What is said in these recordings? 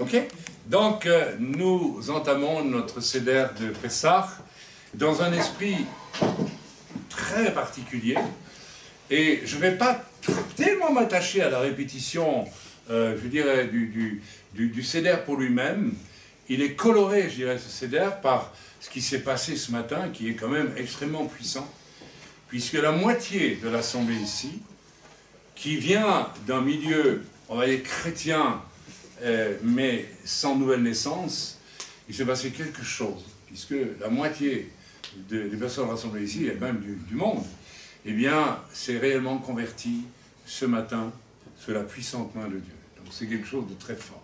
Ok? Donc, nous entamons notre Seder de Pessah dans un esprit très particulier. Et je ne vais pas tellement m'attacher à la répétition, je dirais, du Seder pour lui-même. Il est coloré, je dirais, ce Seder, par ce qui s'est passé ce matin, qui est quand même extrêmement puissant, puisque la moitié de l'Assemblée ici, qui vient d'un milieu, on va dire, chrétien, mais sans nouvelle naissance, il s'est passé quelque chose, puisque la moitié des personnes rassemblées ici, il y a quand même du monde, eh bien, c'est réellement converti ce matin sous la puissante main de Dieu. Donc c'est quelque chose de très fort.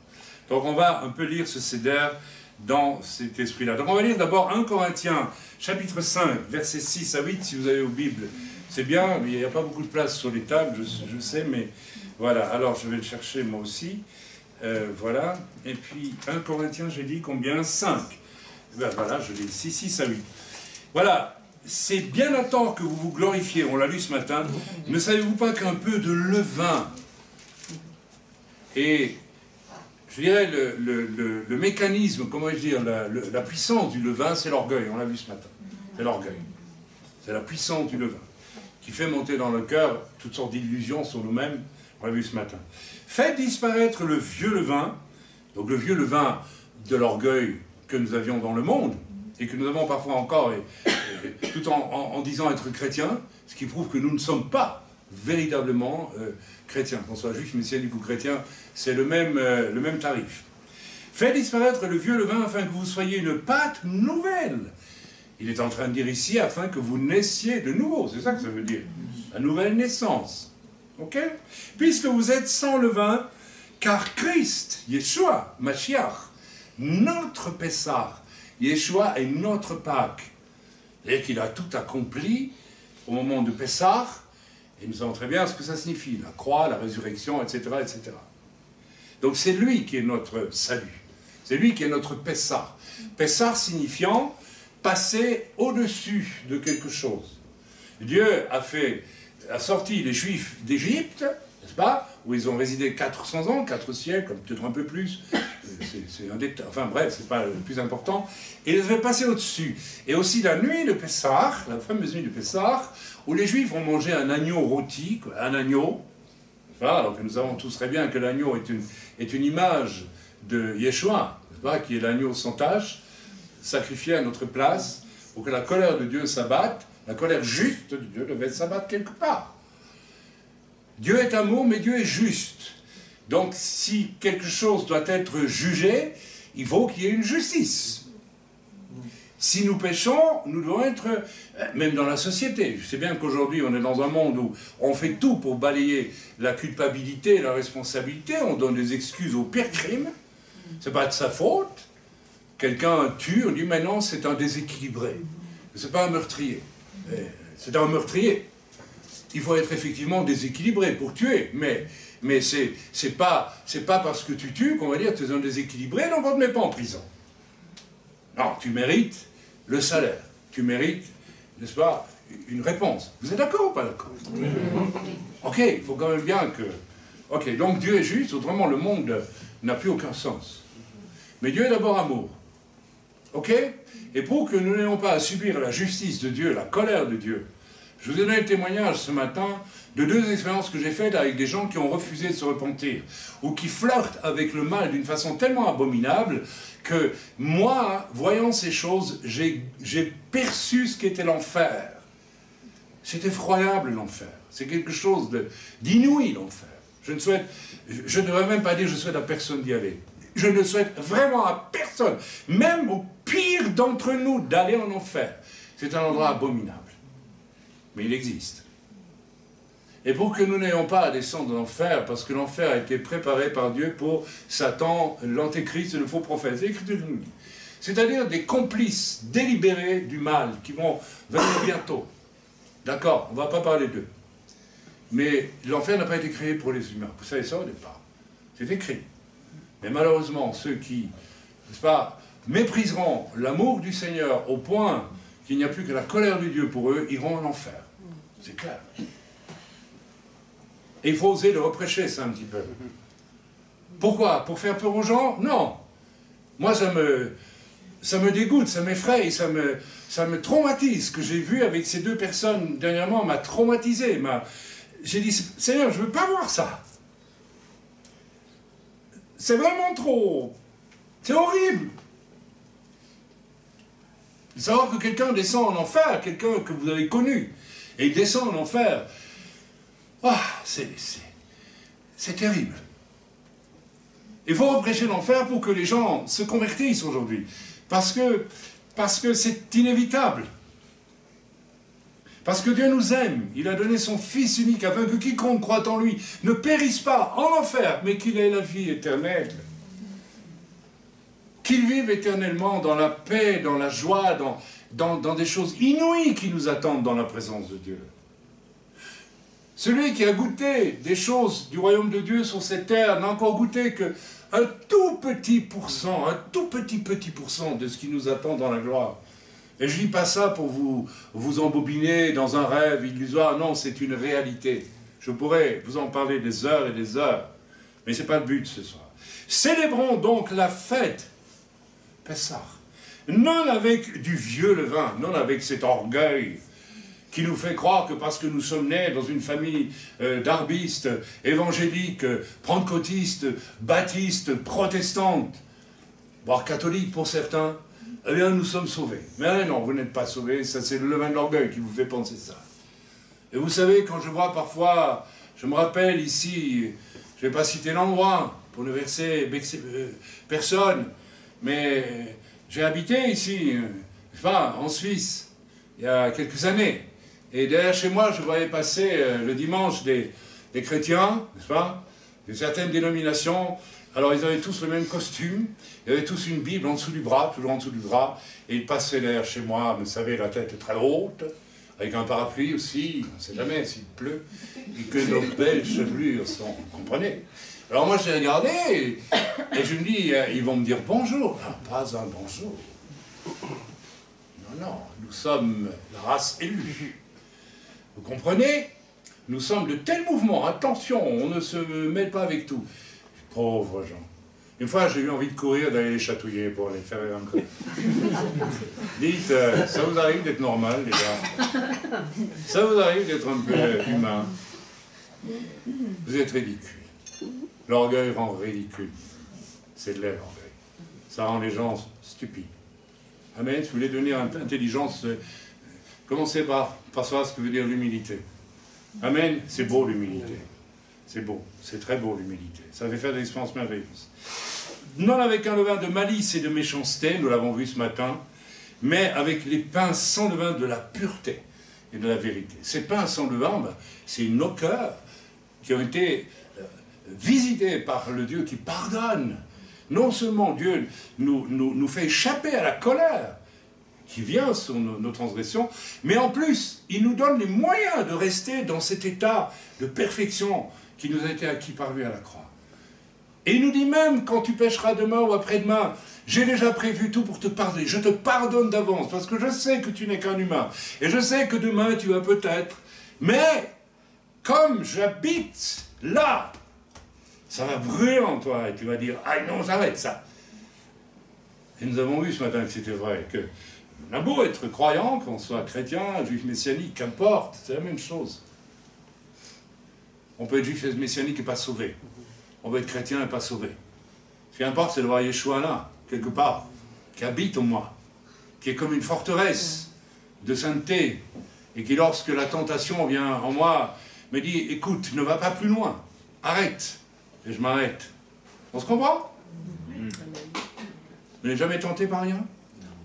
Donc on va un peu lire ce Seder dans cet esprit-là. Donc on va lire d'abord 1 Corinthiens, chapitre 5, versets 6 à 8, si vous avez vos Bibles. C'est bien, mais il n'y a pas beaucoup de place sur les tables, je sais, mais voilà. Alors je vais le chercher moi aussi. Voilà. Et puis 1 Corinthiens, j'ai dit combien? 5. Ben voilà, je l'ai ici, 6 à 8. Voilà. C'est bien à temps que vous vous glorifiez, on l'a lu ce matin. Ne savez-vous pas qu'un peu de levain et je dirais le mécanisme, comment vais-je dire, la puissance du levain, c'est l'orgueil, on l'a vu ce matin. C'est l'orgueil. C'est la puissance du levain qui fait monter dans le cœur toutes sortes d'illusions sur nous-mêmes, on l'a vu ce matin. Faites disparaître le vieux levain, donc le vieux levain de l'orgueil que nous avions dans le monde, et que nous avons parfois encore, tout en disant être chrétiens, ce qui prouve que nous ne sommes pas véritablement chrétiens. Qu'on soit juif, messianique ou chrétien, c'est le même tarif. Faites disparaître le vieux levain afin que vous soyez une pâte nouvelle. Il est en train de dire ici, afin que vous naissiez de nouveau. C'est ça que ça veut dire. La nouvelle naissance. Ok? Puisque vous êtes sans levain, car Christ, Yeshua, Mashiach, notre Pessah, Yeshua est notre Pâque. Et qu'il a tout accompli au moment de Pessah, et nous savons très bien ce que ça signifie, la croix, la résurrection, etc., etc. Donc c'est lui qui est notre salut. C'est lui qui est notre Pessah. Pessah signifiant passer au-dessus de quelque chose. Dieu a sorti les Juifs d'Égypte, n'est-ce pas, où ils ont résidé 400 ans, 4 siècles, peut-être un peu plus, c'est un détail, enfin bref, c'est pas le plus important, et ils devaient passer au-dessus. Et aussi la nuit de Pessah, la fameuse nuit de Pessah, où les Juifs ont mangé un agneau rôti, un agneau, alors que nous savons tous très bien que l'agneau est une image de Yeshua, qui est l'agneau sans tache, sacrifié à notre place, pour que la colère de Dieu s'abatte, la colère juste de Dieu devait s'abattre quelque part. Dieu est amour, mais Dieu est juste. Donc, si quelque chose doit être jugé, il faut qu'il y ait une justice. Si nous péchons, nous devons être, même dans la société. Je sais bien qu'aujourd'hui, on est dans un monde où on fait tout pour balayer la culpabilité et la responsabilité. On donne des excuses au pire crime. Ce n'est pas de sa faute. Quelqu'un tue, on dit maintenant c'est un déséquilibré. Ce n'est pas un meurtrier. C'est un meurtrier. Il faut être effectivement déséquilibré pour tuer, mais c'est pas parce que tu tues qu'on va dire que tu es un déséquilibré, donc on ne te met pas en prison. Non, tu mérites le salaire, tu mérites, n'est-ce pas, une réponse. Vous êtes d'accord ou pas d'accord? Ok, il faut quand même bien que... Ok, donc Dieu est juste, autrement le monde n'a plus aucun sens. Mais Dieu est d'abord amour. Ok? Et pour que nous n'ayons pas à subir la justice de Dieu, la colère de Dieu, je vous ai donné le témoignage ce matin de 2 expériences que j'ai faites avec des gens qui ont refusé de se repentir, ou qui flirtent avec le mal d'une façon tellement abominable que moi, voyant ces choses, j'ai perçu ce qu'était l'enfer. C'est effroyable l'enfer. C'est quelque chose d'inouï l'enfer. Je ne devrais même pas dire je souhaite à personne d'y aller. Je ne souhaite vraiment à personne, même au pire d'entre nous, d'aller en enfer. C'est un endroit abominable. Mais il existe. Et pour que nous n'ayons pas à descendre dans l'enfer, parce que l'enfer a été préparé par Dieu pour Satan, l'antéchrist et le faux prophète. L'Écriture nous dit. C'est-à-dire des complices délibérés du mal qui vont venir bientôt. D'accord, on ne va pas parler d'eux. Mais l'enfer n'a pas été créé pour les humains. Vous savez ça au départ. C'est écrit. Mais malheureusement, ceux qui, n'est-ce pas, mépriseront l'amour du Seigneur au point qu'il n'y a plus que la colère de Dieu pour eux, iront en enfer. C'est clair. Et il faut oser le reprêcher, ça, un petit peu. Pourquoi? Pour faire peur aux gens? Non. Moi, ça me dégoûte, ça m'effraie, ça me traumatise. Ce que j'ai vu avec ces deux personnes dernièrement m'a traumatisé. J'ai dit, Seigneur, je ne veux pas voir ça. C'est vraiment trop... C'est horrible. De savoir que quelqu'un descend en enfer, quelqu'un que vous avez connu, et il descend en enfer. Ah, c'est terrible. Il faut reprêcher l'enfer pour que les gens se convertissent aujourd'hui. Parce que c'est inévitable. Parce que Dieu nous aime. Il a donné son Fils unique afin que quiconque croit en lui ne périsse pas en enfer, mais qu'il ait la vie éternelle. Qu'il vive éternellement dans la paix, dans la joie, dans des choses inouïes qui nous attendent dans la présence de Dieu. Celui qui a goûté des choses du royaume de Dieu sur cette terre n'a encore goûté qu'un tout petit pourcent, un tout petit pourcent de ce qui nous attend dans la gloire. Et je ne dis pas ça pour vous embobiner dans un rêve illusoire, non, c'est une réalité. Je pourrais vous en parler des heures et des heures, mais ce n'est pas le but ce soir. Célébrons donc la fête, Pessah, non avec du vieux levain, non avec cet orgueil qui nous fait croire que parce que nous sommes nés dans une famille d'arbistes, évangéliques, pentecôtistes, baptistes, protestantes, voire catholiques pour certains, eh bien nous sommes sauvés. Mais non, vous n'êtes pas sauvés, ça c'est le levain de l'orgueil qui vous fait penser ça. Et vous savez, quand je vois parfois, je me rappelle ici, je ne vais pas citer l'endroit pour ne verser personne, mais j'ai habité ici, enfin en Suisse, il y a quelques années. Et derrière chez moi, je voyais passer le dimanche des chrétiens, n'est-ce pas, de certaines dénominations. Alors ils avaient tous le même costume, ils avaient tous une Bible en dessous du bras, toujours en dessous du bras, et ils passaient derrière chez moi, vous savez, la tête très haute, avec un parapluie aussi, on ne sait jamais s'il pleut, et que nos belles chevelures sont, vous comprenez. Alors moi j'ai regardé, et je me dis, ils vont me dire bonjour. Non, pas un bonjour. Non, nous sommes la race élue. Vous comprenez? Nous sommes de tels mouvements, attention, on ne se mêle pas avec tout. Pauvres gens. Une fois, j'ai eu envie de courir, d'aller les chatouiller pour les faire un coup. Dites, ça vous arrive d'être normal, les gars? Ça vous arrive d'être un peu humain? Vous êtes ridicule. L'orgueil rend ridicule. C'est de l'air, l'orgueil. Ça rend les gens stupides. Amen. Si vous voulez devenir intelligence, commencez par savoir ce que veut dire l'humilité. Amen. C'est beau l'humilité. C'est beau. C'est très beau l'humilité. Ça fait faire des expériences merveilleuses. Non avec un levain de malice et de méchanceté, nous l'avons vu ce matin, mais avec les pains sans levain de la pureté et de la vérité. Ces pains sans levain, c'est nos cœurs qui ont été visités par le Dieu qui pardonne. Non seulement Dieu nous fait échapper à la colère qui vient sur nos transgressions, mais en plus, il nous donne les moyens de rester dans cet état de perfection qui nous a été acquis par lui à la croix. Et il nous dit même, quand tu pécheras demain ou après-demain, j'ai déjà prévu tout pour te pardonner. Je te pardonne d'avance, parce que je sais que tu n'es qu'un humain. Et je sais que demain, tu vas peut-être. Mais, comme j'habite là, ça va brûler en toi, et tu vas dire, ah non, j'arrête ça. Et nous avons vu ce matin que c'était vrai, que on a beau être croyant, qu'on soit chrétien, juif messianique, qu'importe, c'est la même chose. On peut être juif messianique et pas sauvé. On peut être chrétien et pas sauvé. Ce qui importe, c'est de voir Yeshua là, quelque part, qui habite en moi, qui est comme une forteresse de sainteté, et qui, lorsque la tentation vient en moi, me dit, écoute, ne va pas plus loin, arrête, et je m'arrête. On se comprend? Vous n'êtes jamais tenté par rien?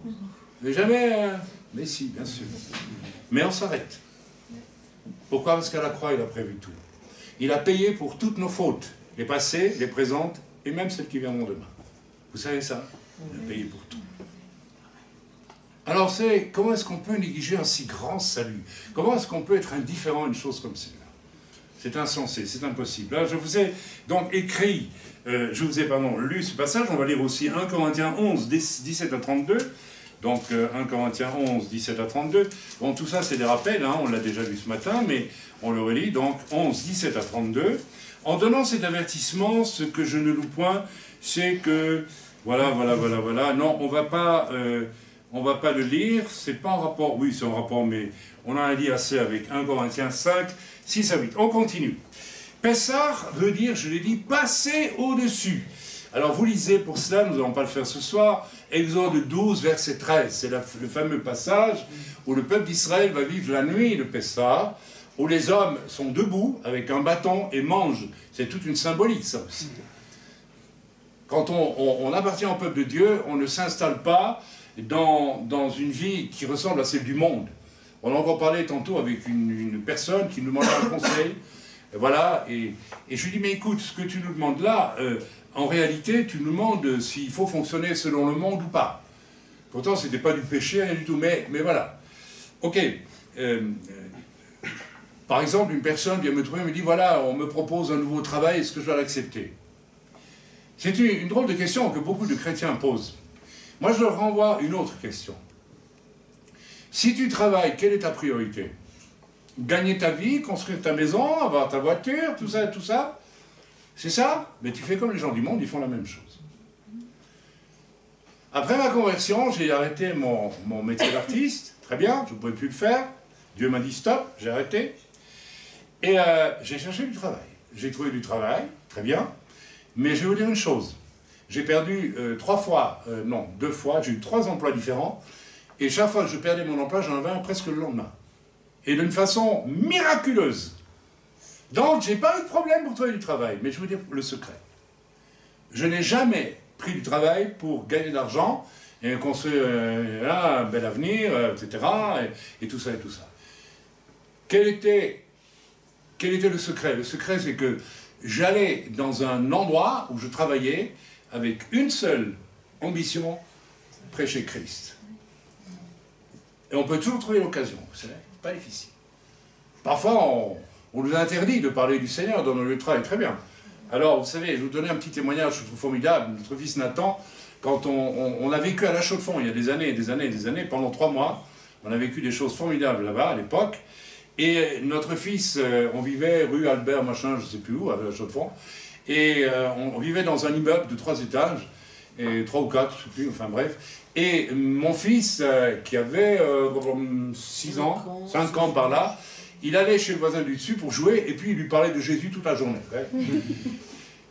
Vous n'avez jamais... Mais si, bien sûr. Mais on s'arrête. Pourquoi? Parce qu'à la croix, il a prévu tout. Il a payé pour toutes nos fautes, les passées, les présentes, et même celles qui viendront demain. Vous savez ça? Il a payé pour tout. Alors comment est-ce qu'on peut négliger un si grand salut? Comment est-ce qu'on peut être indifférent à une chose comme celle-là? C'est insensé, c'est impossible. Là, je vous ai donc écrit, lu ce passage, on va lire aussi 1 Corinthiens 11, 17 à 32. Donc 1 Corinthiens 11, 17 à 32. Bon, tout ça, c'est des rappels, hein, on l'a déjà vu ce matin, mais on le relit. Donc 11, 17 à 32. En donnant cet avertissement, ce que je ne loue point, c'est que, voilà, non, on va pas le lire, c'est pas en rapport, oui c'est en rapport, mais on en a dit assez avec 1 Corinthiens 5, 6 à 8. On continue. Pessah veut dire, je l'ai dit, passer au-dessus. Alors vous lisez pour cela, nous n'allons pas le faire ce soir, Exode 12, verset 13, c'est le fameux passage où le peuple d'Israël va vivre la nuit de Pessah, où les hommes sont debout avec un bâton et mangent. C'est toute une symbolique, ça aussi. Quand on appartient au peuple de Dieu, on ne s'installe pas dans une vie qui ressemble à celle du monde. On a encore parlé tantôt avec une personne qui nous demandait un conseil. Et voilà, et je lui dis, mais écoute, ce que tu nous demandes là, en réalité, tu nous demandes s'il faut fonctionner selon le monde ou pas. Pourtant, ce n'était pas du péché, rien du tout, mais voilà. Ok. Par exemple, une personne vient me trouver et me dit, voilà, on me propose un nouveau travail, est-ce que je dois l'accepter? C'est une drôle de question que beaucoup de chrétiens posent. Moi, je leur renvoie une autre question. Si tu travailles, quelle est ta priorité? Gagner ta vie, construire ta maison, avoir ta voiture, tout ça, tout ça? C'est ça? Mais tu fais comme les gens du monde, ils font la même chose. Après ma conversion, j'ai arrêté mon métier d'artiste, très bien, je ne pouvais plus le faire. Dieu m'a dit stop, j'ai arrêté. Et j'ai cherché du travail. J'ai trouvé du travail, très bien. Mais je vais vous dire une chose. J'ai perdu 2 fois, j'ai eu 3 emplois différents. Et chaque fois que je perdais mon emploi, j'en avais un presque le lendemain. Et d'une façon miraculeuse. Donc, je n'ai pas eu de problème pour trouver du travail. Mais je veux dire le secret. Je n'ai jamais pris du travail pour gagner de l'argent et construire un bel avenir, etc. Et tout ça et tout ça. Quel était le secret? Le secret, c'est que j'allais dans un endroit où je travaillais avec une seule ambition, prêcher Christ. Et on peut toujours trouver l'occasion, vous savez, pas difficile. Parfois, on nous interdit de parler du Seigneur dans nos lieux de travail, très bien. Alors, vous savez, je vais vous donner un petit témoignage, je trouve formidable. Notre fils Nathan, quand on a vécu à La Chaux-de-Fonds, il y a des années, pendant 3 mois, on a vécu des choses formidables là-bas, à l'époque. Et notre fils, on vivait rue Albert, machin, je ne sais plus où, à La Chaux-de-Fonds. Et on vivait dans un immeuble de 3 étages, et 3 ou 4, je ne sais plus, enfin bref. Et mon fils, qui avait 6 ans, 5 ans par là, il allait chez le voisin du dessus pour jouer, et puis il lui parlait de Jésus toute la journée. Ouais.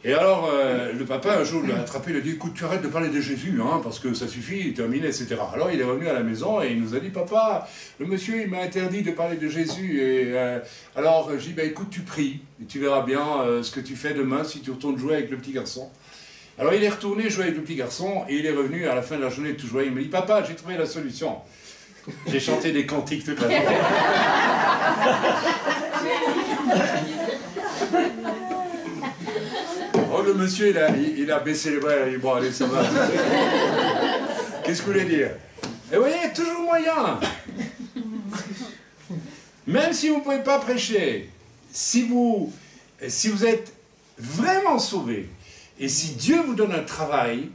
Et alors, le papa, un jour, l'a attrapé, il a dit, écoute, tu arrêtes de parler de Jésus, hein, parce que ça suffit, terminé, etc. Alors, il est revenu à la maison et il nous a dit, papa, le monsieur, il m'a interdit de parler de Jésus. Et alors, j'ai dit, bah, écoute, tu pries, et tu verras bien ce que tu fais demain si tu retournes jouer avec le petit garçon. Alors, il est retourné jouer avec le petit garçon, et il est revenu à la fin de la journée tout joyeux. Il me dit, papa, j'ai trouvé la solution. J'ai chanté des cantiques toute la journée. Oh, le monsieur, il a baissé les bras, il a dit, bon, allez, ça va. Qu'est-ce que vous voulez dire? Et vous voyez, toujours moyen. Même si vous ne pouvez pas prêcher, si vous êtes vraiment sauvé, et si Dieu vous donne un travail,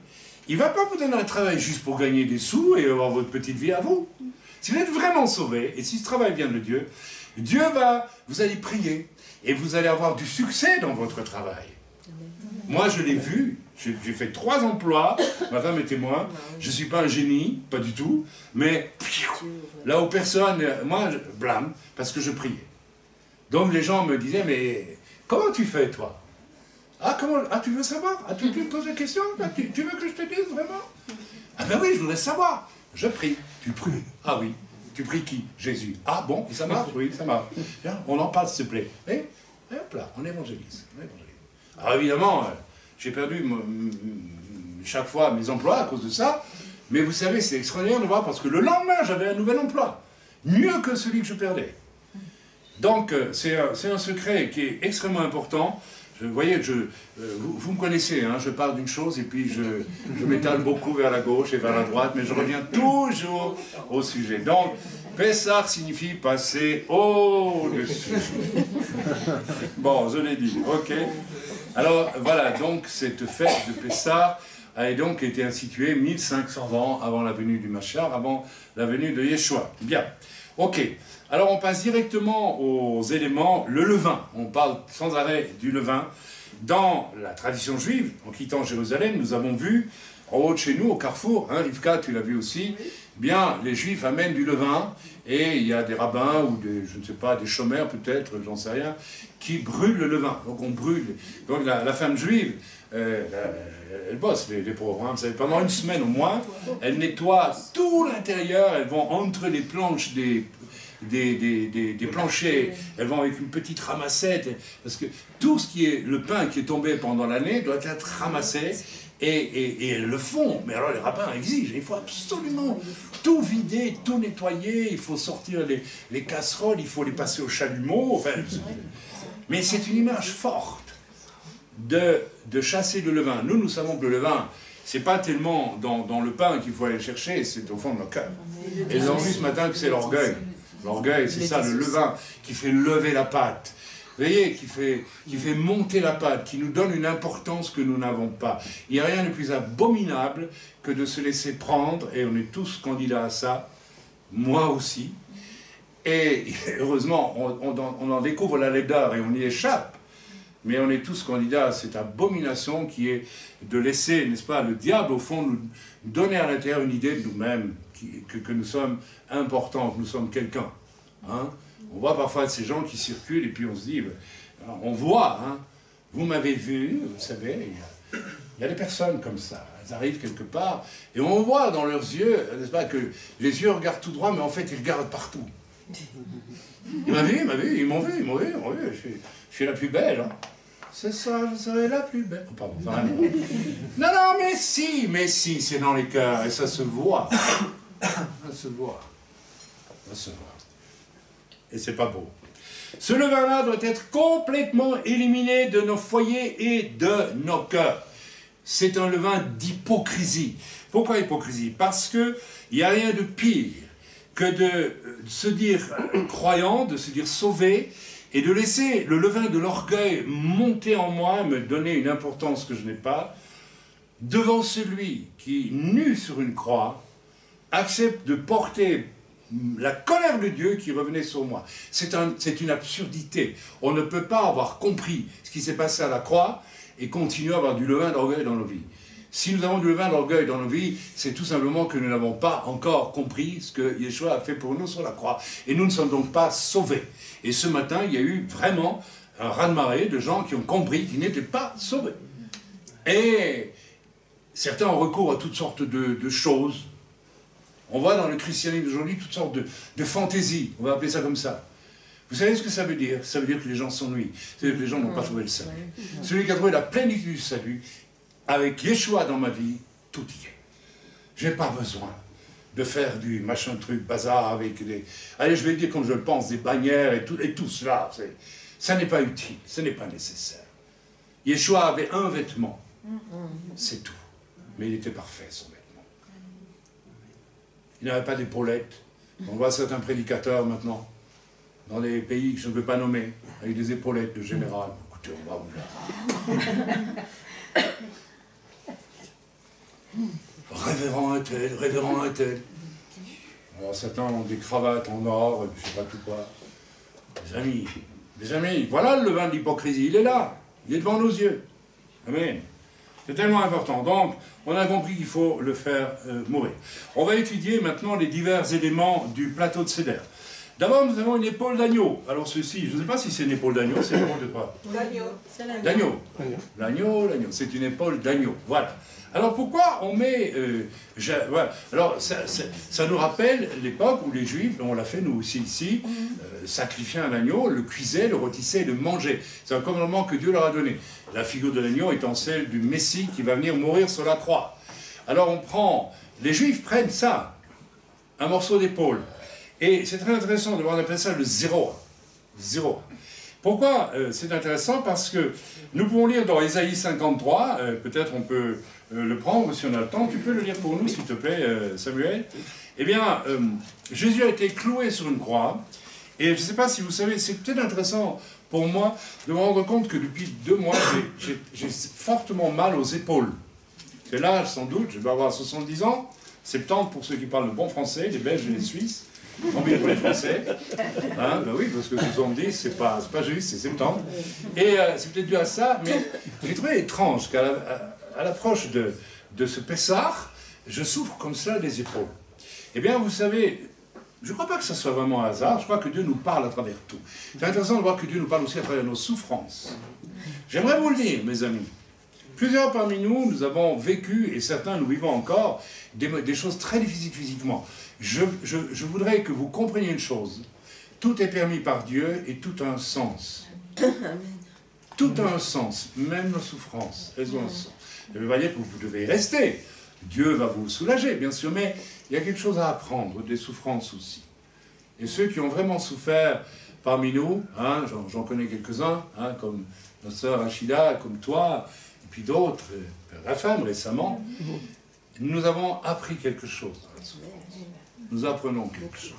il ne va pas vous donner un travail juste pour gagner des sous et avoir votre petite vie à vous. Si vous êtes vraiment sauvé, et si ce travail vient de Dieu, vous allez prier, et vous allez avoir du succès dans votre travail. Moi, je l'ai vu, j'ai fait 3 emplois, ma femme est témoin, je ne suis pas un génie, pas du tout, mais là où personne, moi, je blâme, parce que je priais. Donc les gens me disaient, mais comment tu fais, toi? Tu veux savoir? Tu me poses la question? Tu veux que je te dise, vraiment? Ah ben oui, je voudrais savoir. Je prie. Tu pries? Ah oui. Tu pries qui? Jésus. Ah bon? Et ça marche? Oui, ça marche. Bien, on en parle, s'il te plaît. Et hop là, on évangélise. Alors évidemment, j'ai perdu chaque fois mes emplois à cause de ça, mais vous savez, c'est extraordinaire de voir, parce que le lendemain, j'avais un nouvel emploi, mieux que celui que je perdais. Donc, c'est un secret qui est extrêmement important. Vous voyez, vous me connaissez, hein, je parle d'une chose et puis je m'étale beaucoup vers la gauche et vers la droite, mais je reviens toujours au sujet. Donc, Pessah signifie passer au-dessus. Bon, je l'ai dit, ok. Alors, voilà, donc, cette fête de Pessah, a donc été institué 1500 ans avant la venue du Mashiach, avant la venue de Yeshua. Bien, ok. Alors on passe directement aux éléments, le levain. On parle sans arrêt du levain. Dans la tradition juive, en quittant Jérusalem, nous avons vu, en haut de chez nous, au carrefour, hein, Rivka, tu l'as vu aussi, bien, les Juifs amènent du levain, et il y a des rabbins, ou des, je ne sais pas, des chômeurs peut-être, j'en sais rien, qui brûlent le levain. Donc on brûle. Donc la femme juive, elle bosse, les pauvres, hein, vous savez, pendant une semaine au moins, elle nettoie tout l'intérieur, elles vont entre les planches des planchers, elles vont avec une petite ramassette, parce que tout ce qui est le pain qui est tombé pendant l'année doit être ramassé, et elles le font. Mais alors les rabbins exigent, il faut absolument tout vider, tout nettoyer, il faut sortir les casseroles, il faut les passer au chalumeau, enfin, mais c'est une image forte de chasser le levain. Nous savons que le levain, c'est pas tellement dans le pain qu'il faut aller le chercher, c'est au fond de nos cœurs. Et nous avons vu ce matin que c'est l'orgueil. L'orgueil, c'est ça, le levain, qui fait lever la pâte. Vous voyez, qui fait monter la pâte, qui nous donne une importance que nous n'avons pas. Il n'y a rien de plus abominable que de se laisser prendre, et on est tous candidats à ça, moi aussi. Et heureusement, on en découvre la laideur et on y échappe. Mais on est tous candidats à cette abomination qui est de laisser, n'est-ce pas, le diable, au fond, nous donner à l'intérieur une idée de nous-mêmes, que nous sommes importants, que nous sommes quelqu'un. Hein? On voit parfois ces gens qui circulent et puis on se dit, on voit, hein, vous m'avez vu, vous savez, il y a des personnes comme ça, elles arrivent quelque part et on voit dans leurs yeux, n'est-ce pas, que les yeux regardent tout droit, mais en fait ils regardent partout. Il m'a vu, ils m'ont vu, je suis la plus belle. Hein. C'est ça, je serai la plus belle. Oh, pardon, non, mais si, c'est dans les cœurs, et ça se voit. Ça se voit. Et c'est pas beau. Ce levain-là doit être complètement éliminé de nos foyers et de nos cœurs. C'est un levain d'hypocrisie. Pourquoi hypocrisie? Parce qu'il n'y a rien de pire que de se dire croyant, de se dire sauvé, et de laisser le levain de l'orgueil monter en moi, me donner une importance que je n'ai pas, devant celui qui, nu sur une croix, accepte de porter la colère de Dieu qui revenait sur moi. C'est une absurdité. On ne peut pas avoir compris ce qui s'est passé à la croix et continuer à avoir du levain d'orgueil dans nos vies. Si nous avons du levain d'orgueil dans nos vies, c'est tout simplement que nous n'avons pas encore compris ce que Yeshua a fait pour nous sur la croix. Et nous ne sommes donc pas sauvés. Et ce matin, il y a eu vraiment un raz-de-marée de gens qui ont compris qu'ils n'étaient pas sauvés. Et certains ont recours à toutes sortes de choses. On voit dans le christianisme d'aujourd'hui toutes sortes de fantaisies, on va appeler ça comme ça. Vous savez ce que ça veut dire? Ça veut dire que les gens s'ennuient. Ça veut dire que les gens n'ont pas trouvé le salut. Celui qui a trouvé la plénitude du salut, avec Yeshua dans ma vie, tout y est. Je n'ai pas besoin de faire du machin truc bazar avec des... Allez, je vais dire comme je le pense, des bannières et tout cela. Ça n'est pas utile, ce n'est pas nécessaire. Yeshua avait un vêtement, c'est tout. Mais il était parfait, son vêtement. Il n'avait pas d'épaulettes. On voit certains prédicateurs maintenant, dans des pays que je ne veux pas nommer, avec des épaulettes de général. Écoutez, on va où là? Révérend un tel. Alors certains ont des cravates en or, et je ne sais pas tout quoi. Mes amis, voilà le levain de l'hypocrisie, il est là, il est devant nos yeux. Amen. C'est tellement important. Donc, on a compris qu'il faut le faire mourir. On va étudier maintenant les divers éléments du plateau de Seder. D'abord, nous avons une épaule d'agneau. Alors ceci, je ne sais pas si c'est une épaule d'agneau, c'est une épaule de quoi? D'agneau. L'agneau, c'est une épaule d'agneau. Voilà. Alors pourquoi on met... voilà. Alors ça nous rappelle l'époque où les Juifs, on l'a fait nous aussi ici, sacrifiaient un agneau, le cuisaient, le rôtissaient et le mangeaient. C'est un commandement que Dieu leur a donné. La figure de l'agneau étant celle du Messie qui va venir mourir sur la croix. Alors on prend... Les Juifs prennent ça, un morceau d'épaule. Et c'est très intéressant de voir, on appelle ça le zéro. Zéro. Pourquoi c'est intéressant? Parce que nous pouvons lire dans Ésaïe 53, peut-être on peut le prendre si on a le temps. Tu peux le lire pour nous, s'il te plaît, Samuel. Eh bien, Jésus a été cloué sur une croix. Et je ne sais pas si vous savez, c'est peut-être intéressant pour moi de me rendre compte que depuis 2 mois, j'ai fortement mal aux épaules. C'est l'âge, sans doute, je vais avoir 70 ans, 70 pour ceux qui parlent le bon français, les Belges et les Suisses, tant mieux pour les Français. Hein, ben oui, parce que 70, c'est pas juste, c'est 70. Et c'est peut-être dû à ça, mais j'ai trouvé étrange qu'à l'approche de ce Pessah, je souffre comme ça des épaules. Eh bien, vous savez, je ne crois pas que ce soit vraiment un hasard, je crois que Dieu nous parle à travers tout. C'est intéressant de voir que Dieu nous parle aussi à travers nos souffrances. J'aimerais vous le dire, mes amis. Plusieurs parmi nous, nous avons vécu, et certains nous vivons encore, des choses très difficiles physiquement. Je voudrais que vous compreniez une chose. Tout est permis par Dieu et tout a un sens. Tout a un sens, même nos souffrances, elles ont un sens. Ça veut pas dire que vous devez y rester. Dieu va vous soulager, bien sûr, mais il y a quelque chose à apprendre, des souffrances aussi. Et ceux qui ont vraiment souffert parmi nous, hein, j'en connais quelques-uns, hein, comme notre sœur Achida, comme toi, et puis d'autres, la femme récemment, nous avons appris quelque chose dans la souffrance. Nous apprenons quelque chose.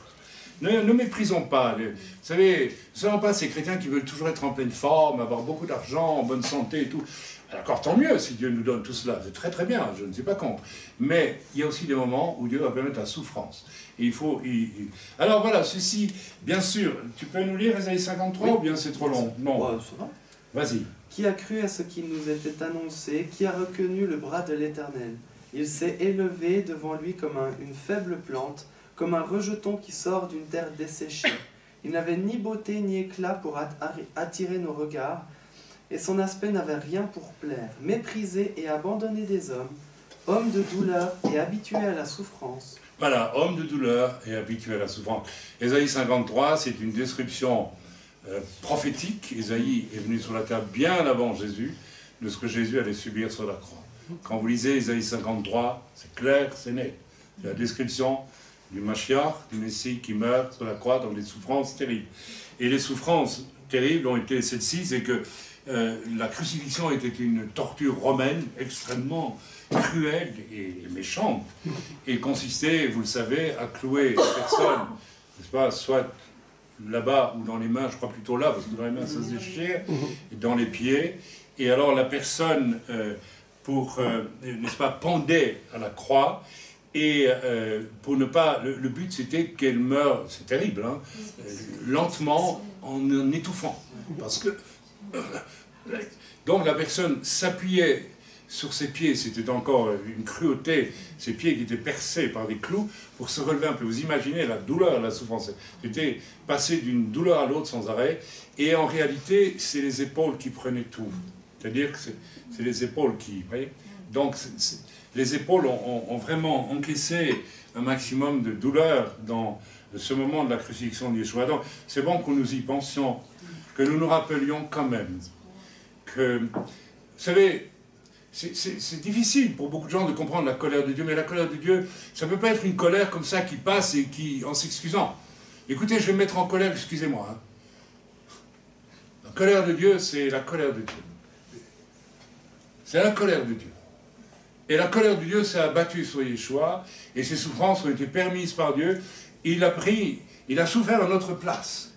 Ne méprisons pas. Vous savez, ne sommes pas ces chrétiens qui veulent toujours être en pleine forme, avoir beaucoup d'argent, en bonne santé et tout. D'accord, tant mieux si Dieu nous donne tout cela, c'est très très bien, je ne suis pas contre. Mais il y a aussi des moments où Dieu va permettre la souffrance. Et il faut... Alors voilà, ceci, bien sûr, tu peux nous lire Ésaïe 53 oui. Ou bien c'est trop long? Non. Ouais, ça va. Vas-y. Qui a cru à ce qui nous était annoncé? Qui a reconnu le bras de l'Éternel? Il s'est élevé devant lui comme une faible plante, comme un rejeton qui sort d'une terre desséchée. Il n'avait ni beauté ni éclat pour attirer nos regards, et son aspect n'avait rien pour plaire. Méprisé et abandonné des hommes, homme de douleur et habitué à la souffrance. Voilà, homme de douleur et habitué à la souffrance. Ésaïe 53, c'est une description prophétique. Ésaïe est venu sur la terre bien avant Jésus, de ce que Jésus allait subir sur la croix. Quand vous lisez Ésaïe 53, c'est clair, c'est net. C'est la description du Mashiach, du Messie qui meurt sur la croix dans des souffrances terribles. Et les souffrances terribles ont été celles-ci, c'est que la crucifixion était une torture romaine extrêmement cruelle et méchante, et consistait, vous le savez, à clouer la personne, n'est-ce pas, soit là-bas ou dans les mains, je crois plutôt là, parce que dans les mains ça se déchire, et dans les pieds, et alors la personne, n'est-ce pas, pendait à la croix, et pour ne pas... Le but c'était qu'elle meure, c'est terrible, hein, lentement en étouffant, parce que... Donc la personne s'appuyait sur ses pieds, c'était encore une cruauté, ses pieds qui étaient percés par des clous pour se relever un peu. Vous imaginez la douleur, la souffrance. C'était passer d'une douleur à l'autre sans arrêt, et en réalité, c'est les épaules qui prenaient tout. C'est-à-dire que c'est les épaules qui... Vous voyez, donc les épaules ont vraiment encaissé un maximum de douleur dans ce moment de la crucifixion de Yeshua. Donc c'est bon que nous y pensions, que nous nous rappelions quand même que, vous savez, c'est difficile pour beaucoup de gens de comprendre la colère de Dieu, mais la colère de Dieu, ça ne peut pas être une colère comme ça qui passe et qui, en s'excusant. Écoutez, je vais me mettre en colère, excusez-moi. Hein. La colère de Dieu, c'est la colère de Dieu. C'est la colère de Dieu. Et la colère de Dieu s'est abattue sur Yeshua, et ses souffrances ont été permises par Dieu. Il a souffert à notre place.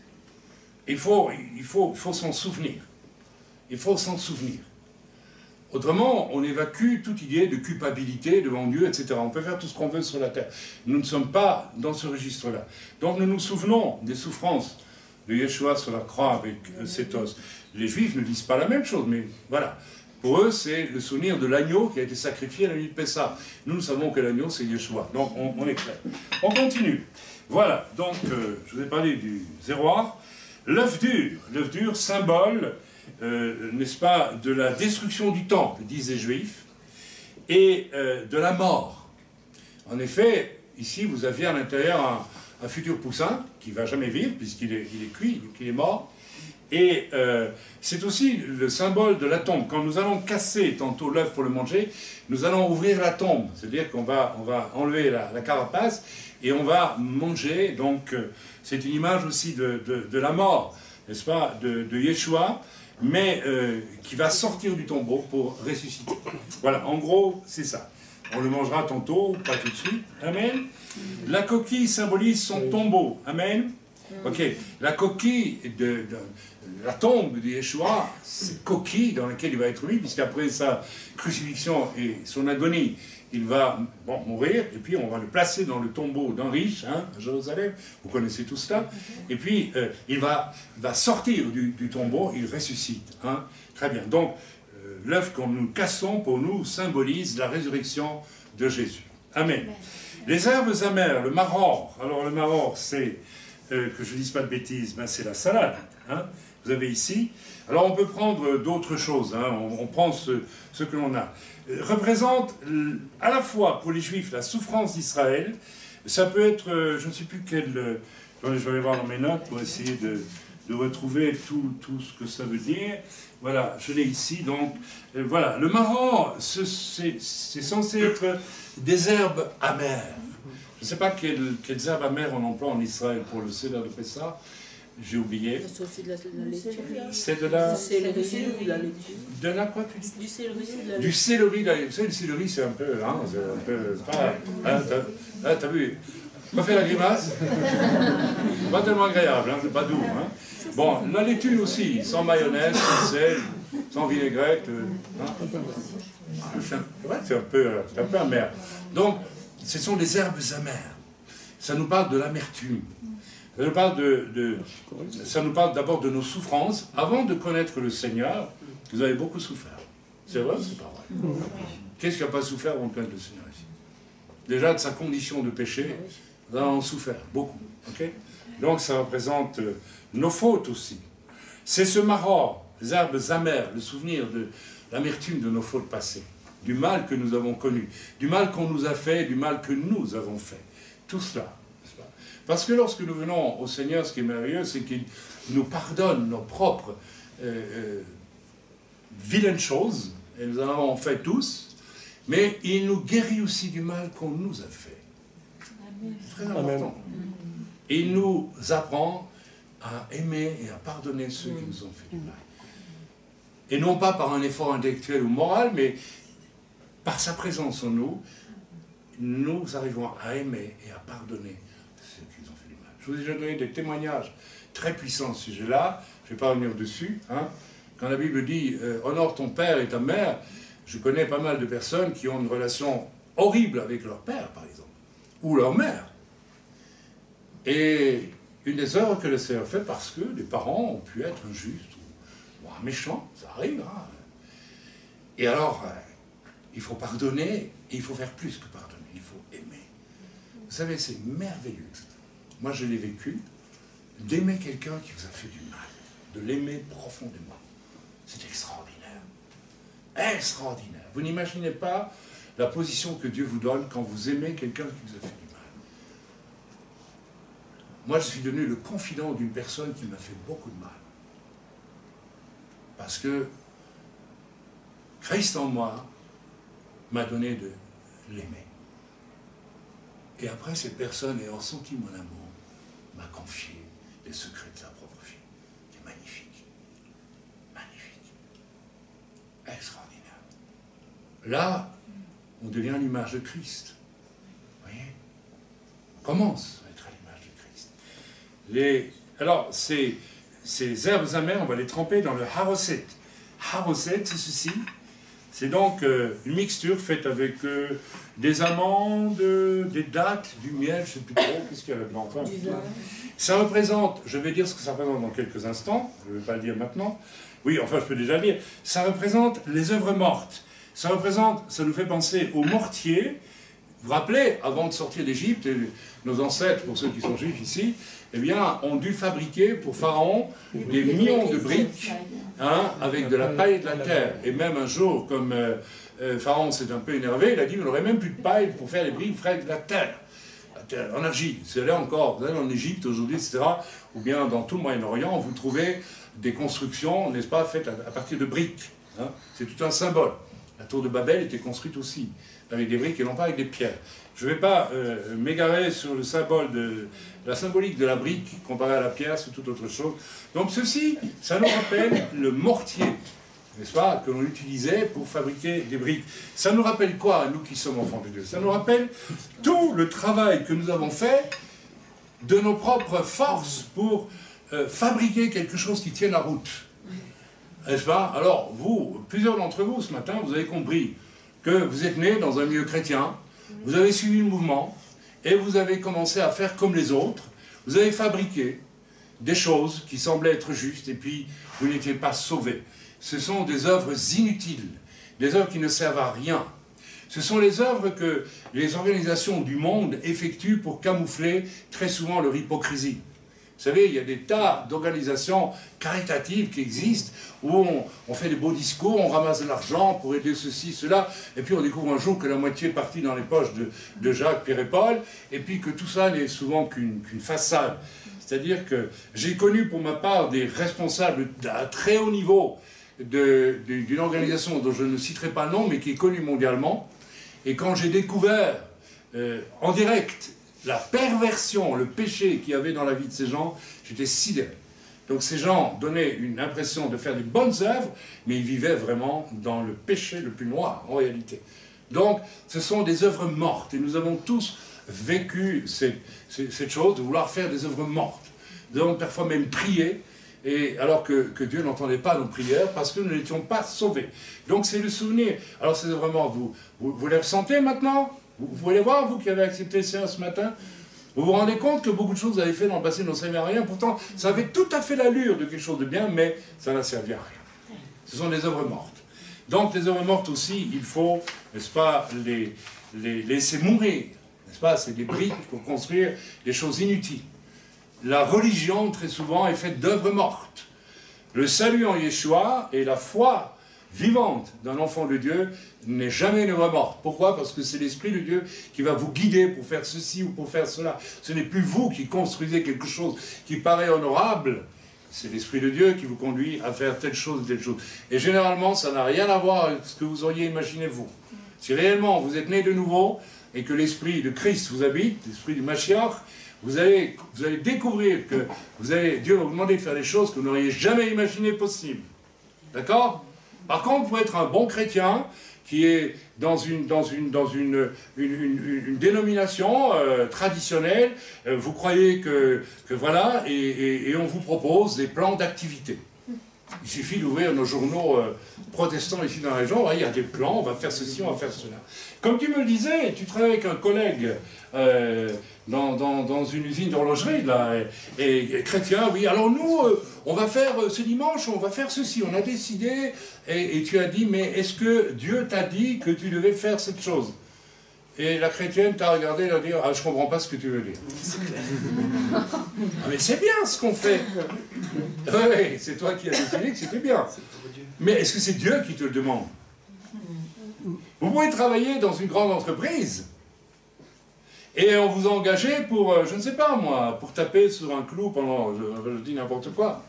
Il faut s'en souvenir. Il faut s'en souvenir. Autrement, on évacue toute idée de culpabilité devant Dieu, etc. On peut faire tout ce qu'on veut sur la terre. Nous ne sommes pas dans ce registre-là. Donc nous nous souvenons des souffrances de Yeshua sur la croix avec cet os. Les Juifs ne disent pas la même chose, mais voilà. Pour eux, c'est le souvenir de l'agneau qui a été sacrifié à la nuit de Pessah. Nous savons que l'agneau, c'est Yeshua. Donc on est clair. On continue. Voilà, donc je vous ai parlé du zéroir. L'œuf dur, symbole, n'est-ce pas, de la destruction du temple, disent les Juifs, et de la mort. En effet, ici, vous aviez à l'intérieur un futur poussin qui ne va jamais vivre, puisqu'il est cuit, qu'il est mort. Et c'est aussi le symbole de la tombe. Quand nous allons casser tantôt l'œuf pour le manger, nous allons ouvrir la tombe. C'est-à-dire qu'on va enlever la carapace et on va manger. Donc c'est une image aussi de la mort, n'est-ce pas, de Yeshua, mais qui va sortir du tombeau pour ressusciter. Voilà, en gros, c'est ça. On le mangera tantôt, pas tout de suite. Amen. La coquille symbolise son tombeau. Amen. Ok, la coquille de la tombe de Yeshua, cette coquille dans laquelle il va être mis, puisqu'après sa crucifixion et son agonie, il va mourir, et puis on va le placer dans le tombeau d'un riche, hein, à Jérusalem, vous connaissez tout cela, et puis il va sortir du tombeau, il ressuscite. Hein. Très bien, donc l'œuf que nous cassons pour nous symbolise la résurrection de Jésus. Amen. Les herbes amères, le maror, alors le maror c'est, que je ne dise pas de bêtises, ben c'est la salade, hein. Vous avez ici, alors on peut prendre d'autres choses, hein. On prend ce que l'on a. Représente à la fois pour les Juifs la souffrance d'Israël, ça peut être, je ne sais plus quel, je vais aller voir dans mes notes pour essayer de retrouver tout ce que ça veut dire. Voilà, je l'ai ici, donc voilà, le maror, c'est censé être des herbes amères. Je ne sais pas quelles herbes amères on emploie en Israël pour le Seder de Pessah. J'ai oublié. C'est de la... Du céleri ou de la laitue. De la quoi tu dis? Du céleri ou de la laitue. Du céleri, vous savez, le céleri c'est un peu... Hein, c'est un peu... T'as vu? On fait la grimace. Pas tellement agréable, hein, c'est pas doux. Hein. Bon, la laitue aussi, sans mayonnaise, sans sel, sans vinaigrette. Hein. C'est un peu amer. Donc, ce sont des herbes amères. Ça nous parle de l'amertume. Ça nous parle d'abord de nos souffrances. Avant de connaître le Seigneur, vous avez beaucoup souffert. C'est vrai ou c'est pas vrai? Qu'est-ce qui n'a pas souffert avant de connaître le Seigneur ici? Déjà, de sa condition de péché, nous en avons souffert, beaucoup. Okay? Donc, ça représente nos fautes aussi. C'est ce maror, les herbes amères, le souvenir de l'amertume de nos fautes passées, du mal que nous avons connu, du mal qu'on nous a fait, du mal que nous avons fait. Tout cela. Parce que lorsque nous venons au Seigneur, ce qui est merveilleux, c'est qu'il nous pardonne nos propres vilaines choses, et nous en avons fait tous, mais il nous guérit aussi du mal qu'on nous a fait. C'est très important. Et il nous apprend à aimer et à pardonner ceux qui nous ont fait du mal. Et non pas par un effort intellectuel ou moral, mais par sa présence en nous, nous arrivons à aimer et à pardonner ceux qui nous ont fait du mal. Je vous ai déjà donné des témoignages très puissants à ce sujet-là, je ne vais pas revenir dessus. Hein. Quand la Bible dit « honore ton père et ta mère », je connais pas mal de personnes qui ont une relation horrible avec leur père, par exemple, ou leur mère. Et une des œuvres que le Seigneur fait parce que les parents ont pu être injustes ou méchants, ça arrive. Hein. Et alors, il faut pardonner, et il faut faire plus que pardonner, il faut aimer. Vous savez, c'est merveilleux. Moi, je l'ai vécu, d'aimer quelqu'un qui vous a fait du mal, de l'aimer profondément. C'est extraordinaire. Extraordinaire. Vous n'imaginez pas la position que Dieu vous donne quand vous aimez quelqu'un qui vous a fait du mal. Moi, je suis devenu le confident d'une personne qui m'a fait beaucoup de mal. Parce que Christ en moi m'a donné de l'aimer. Et après, cette personne, ayant senti mon amour, m'a confié les secrets de sa propre vie. C'est magnifique. Magnifique. Extraordinaire. Là, on devient l'image de Christ. Vous voyez? On commence à être à l'image de Christ. Alors, ces herbes amères, on va les tremper dans le haroset. Haroset, c'est ceci. C'est donc une mixture faite avec des amandes, des dattes, du miel, je ne sais plus trop, qu'est-ce qu'il y a là-dedans, enfin, ça représente, je vais dire ce que ça représente dans quelques instants, je ne vais pas le dire maintenant, oui, enfin je peux déjà le dire, ça représente les œuvres mortes, ça nous fait penser au mortier. Vous vous rappelez, avant de sortir d'Égypte, nos ancêtres, pour ceux qui sont juifs ici, eh bien, ont dû fabriquer pour Pharaon des millions de briques, hein, avec de la paille et de la terre. Et même un jour, comme Pharaon s'est un peu énervé, il a dit, vous n'aurez même plus de paille pour faire les briques, vous ferez de la terre en argile. C'est là encore, vous allez en Égypte aujourd'hui, etc., ou bien dans tout le Moyen-Orient, vous trouvez des constructions, n'est-ce pas, faites à partir de briques. Hein. C'est tout un symbole. La tour de Babel était construite aussi avec des briques et non pas avec des pierres. Je ne vais pas m'égarer sur le symbole la symbolique de la brique comparée à la pierre, c'est tout autre chose. Donc ceci, ça nous rappelle le mortier, n'est-ce pas, que l'on utilisait pour fabriquer des briques. Ça nous rappelle quoi, nous qui sommes enfants de Dieu? Ça nous rappelle tout le travail que nous avons fait de nos propres forces pour fabriquer quelque chose qui tienne la route. N'est-ce pas? Alors, vous, plusieurs d'entre vous, ce matin, vous avez compris que vous êtes nés dans un milieu chrétien, vous avez suivi le mouvement, et vous avez commencé à faire comme les autres, vous avez fabriqué des choses qui semblaient être justes, et puis vous n'étiez pas sauvés. Ce sont des œuvres inutiles, des œuvres qui ne servent à rien. Ce sont les œuvres que les organisations du monde effectuent pour camoufler très souvent leur hypocrisie. Vous savez, il y a des tas d'organisations caritatives qui existent, où on fait des beaux discours, on ramasse de l'argent pour aider ceci, cela, et puis on découvre un jour que la moitié est partie dans les poches de Jacques, Pierre et Paul, et puis que tout ça n'est souvent qu'une façade. C'est-à-dire que j'ai connu pour ma part des responsables à très haut niveau d'une organisation dont je ne citerai pas le nom, mais qui est connue mondialement, et quand j'ai découvert en direct la perversion, le péché qu'il y avait dans la vie de ces gens, j'étais sidéré. Donc ces gens donnaient une impression de faire des bonnes œuvres, mais ils vivaient vraiment dans le péché le plus noir, en réalité. Donc ce sont des œuvres mortes, et nous avons tous vécu cette chose de vouloir faire des œuvres mortes. Nous avons parfois même prié, et alors que Dieu n'entendait pas nos prières, parce que nous n'étions pas sauvés. Donc c'est le souvenir. Alors ces œuvres mortes, vous les ressentez maintenant? Vous pouvez les voir, vous qui avez accepté le Seigneur ce matin? Vous vous rendez compte que beaucoup de choses vous avez fait dans le passé n'ont servi à rien, pourtant ça avait tout à fait l'allure de quelque chose de bien, mais ça n'a servi à rien. Ce sont des œuvres mortes. Donc les œuvres mortes aussi, il faut, n'est-ce pas, les laisser mourir, n'est-ce pas? C'est des briques pour construire des choses inutiles. La religion, très souvent, est faite d'œuvres mortes. Le salut en Yeshua et la foi vivante d'un enfant de Dieu n'est jamais une œuvre morte. Pourquoi? Parce que c'est l'Esprit de Dieu qui va vous guider pour faire ceci ou pour faire cela. Ce n'est plus vous qui construisez quelque chose qui paraît honorable, c'est l'Esprit de Dieu qui vous conduit à faire telle chose ou telle chose. Et généralement, ça n'a rien à voir avec ce que vous auriez imaginé vous. Si réellement vous êtes né de nouveau et que l'Esprit de Christ vous habite, l'Esprit du Mashiach, vous allez découvrir que Dieu va vous demander de faire des choses que vous n'auriez jamais imaginé possibles. D'accord? Par contre, vous pouvez être un bon chrétien qui est dans une dénomination traditionnelle, vous croyez que voilà, et on vous propose des plans d'activité. Il suffit d'ouvrir nos journaux protestants ici dans la région, il y a des plans, on va faire ceci, on va faire cela. Comme tu me le disais, tu travailles avec un collègue dans une usine d'horlogerie, là, et chrétien, oui, alors nous, on va faire ce dimanche, on va faire ceci, on a décidé, et tu as dit, mais est-ce que Dieu t'a dit que tu devais faire cette chose? Et la chrétienne t'a regardé et t'a dit, ah, je comprends pas ce que tu veux dire. Ah, mais c'est bien ce qu'on fait. Oui, c'est toi qui as décidé que c'était bien. Mais est-ce que c'est Dieu qui te le demande? Vous pouvez travailler dans une grande entreprise, et on vous a engagé pour, je ne sais pas moi, pour taper sur un clou pendant, je dis n'importe quoi.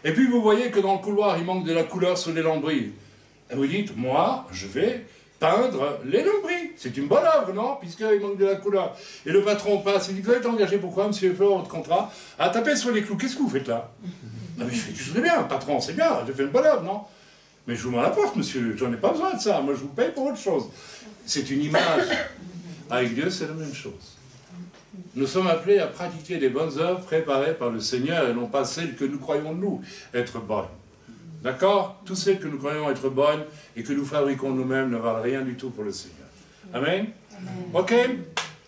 Et puis vous voyez que dans le couloir, il manque de la couleur sur les lambris. Et vous dites, moi, je vais peindre les lambris. C'est une bonne œuvre, non? Puisqu'il manque de la couleur. Et le patron passe, il dit, vous avez été engagé pourquoi, monsieur le votre contrat, à taper sur les clous. Qu'est-ce que vous faites là? Ah, mais je fais toujours bien, patron, c'est bien, j'ai fait une bonne œuvre, non? Mais je vous mets à la porte, monsieur, j'en ai pas besoin de ça, moi je vous paye pour autre chose. C'est une image. Avec Dieu, c'est la même chose. Nous sommes appelés à pratiquer des bonnes œuvres préparées par le Seigneur et non pas celles que nous croyons nous être bonnes. D'accord? Toutes celles que nous croyons être bonnes et que nous fabriquons nous-mêmes ne valent rien du tout pour le Seigneur. Amen? Amen. Ok?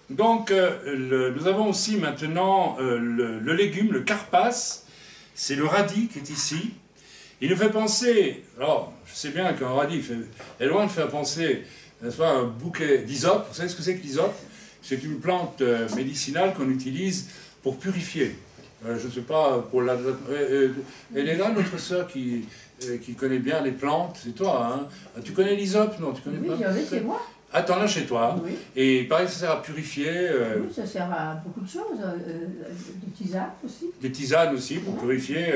Donc, nous avons aussi maintenant le légume, le karpas. C'est le radis qui est ici. Il nous fait penser, alors je sais bien qu'un radis est loin de faire penser, n'est-ce pas, un bouquet d'hysope. Vous savez ce que c'est que l'hysope? C'est une plante médicinale qu'on utilise pour purifier. Je ne sais pas, pour la... elle est là, notre sœur qui connaît bien les plantes, c'est toi, hein? Tu connais l'hysope? Non, tu connais pas? Oui, j'en ai chez moi. Ah, t'en as chez toi. Oui. Et il paraît que ça sert à purifier. Oui, ça sert à beaucoup de choses. Des tisanes aussi. Des tisanes aussi, pour purifier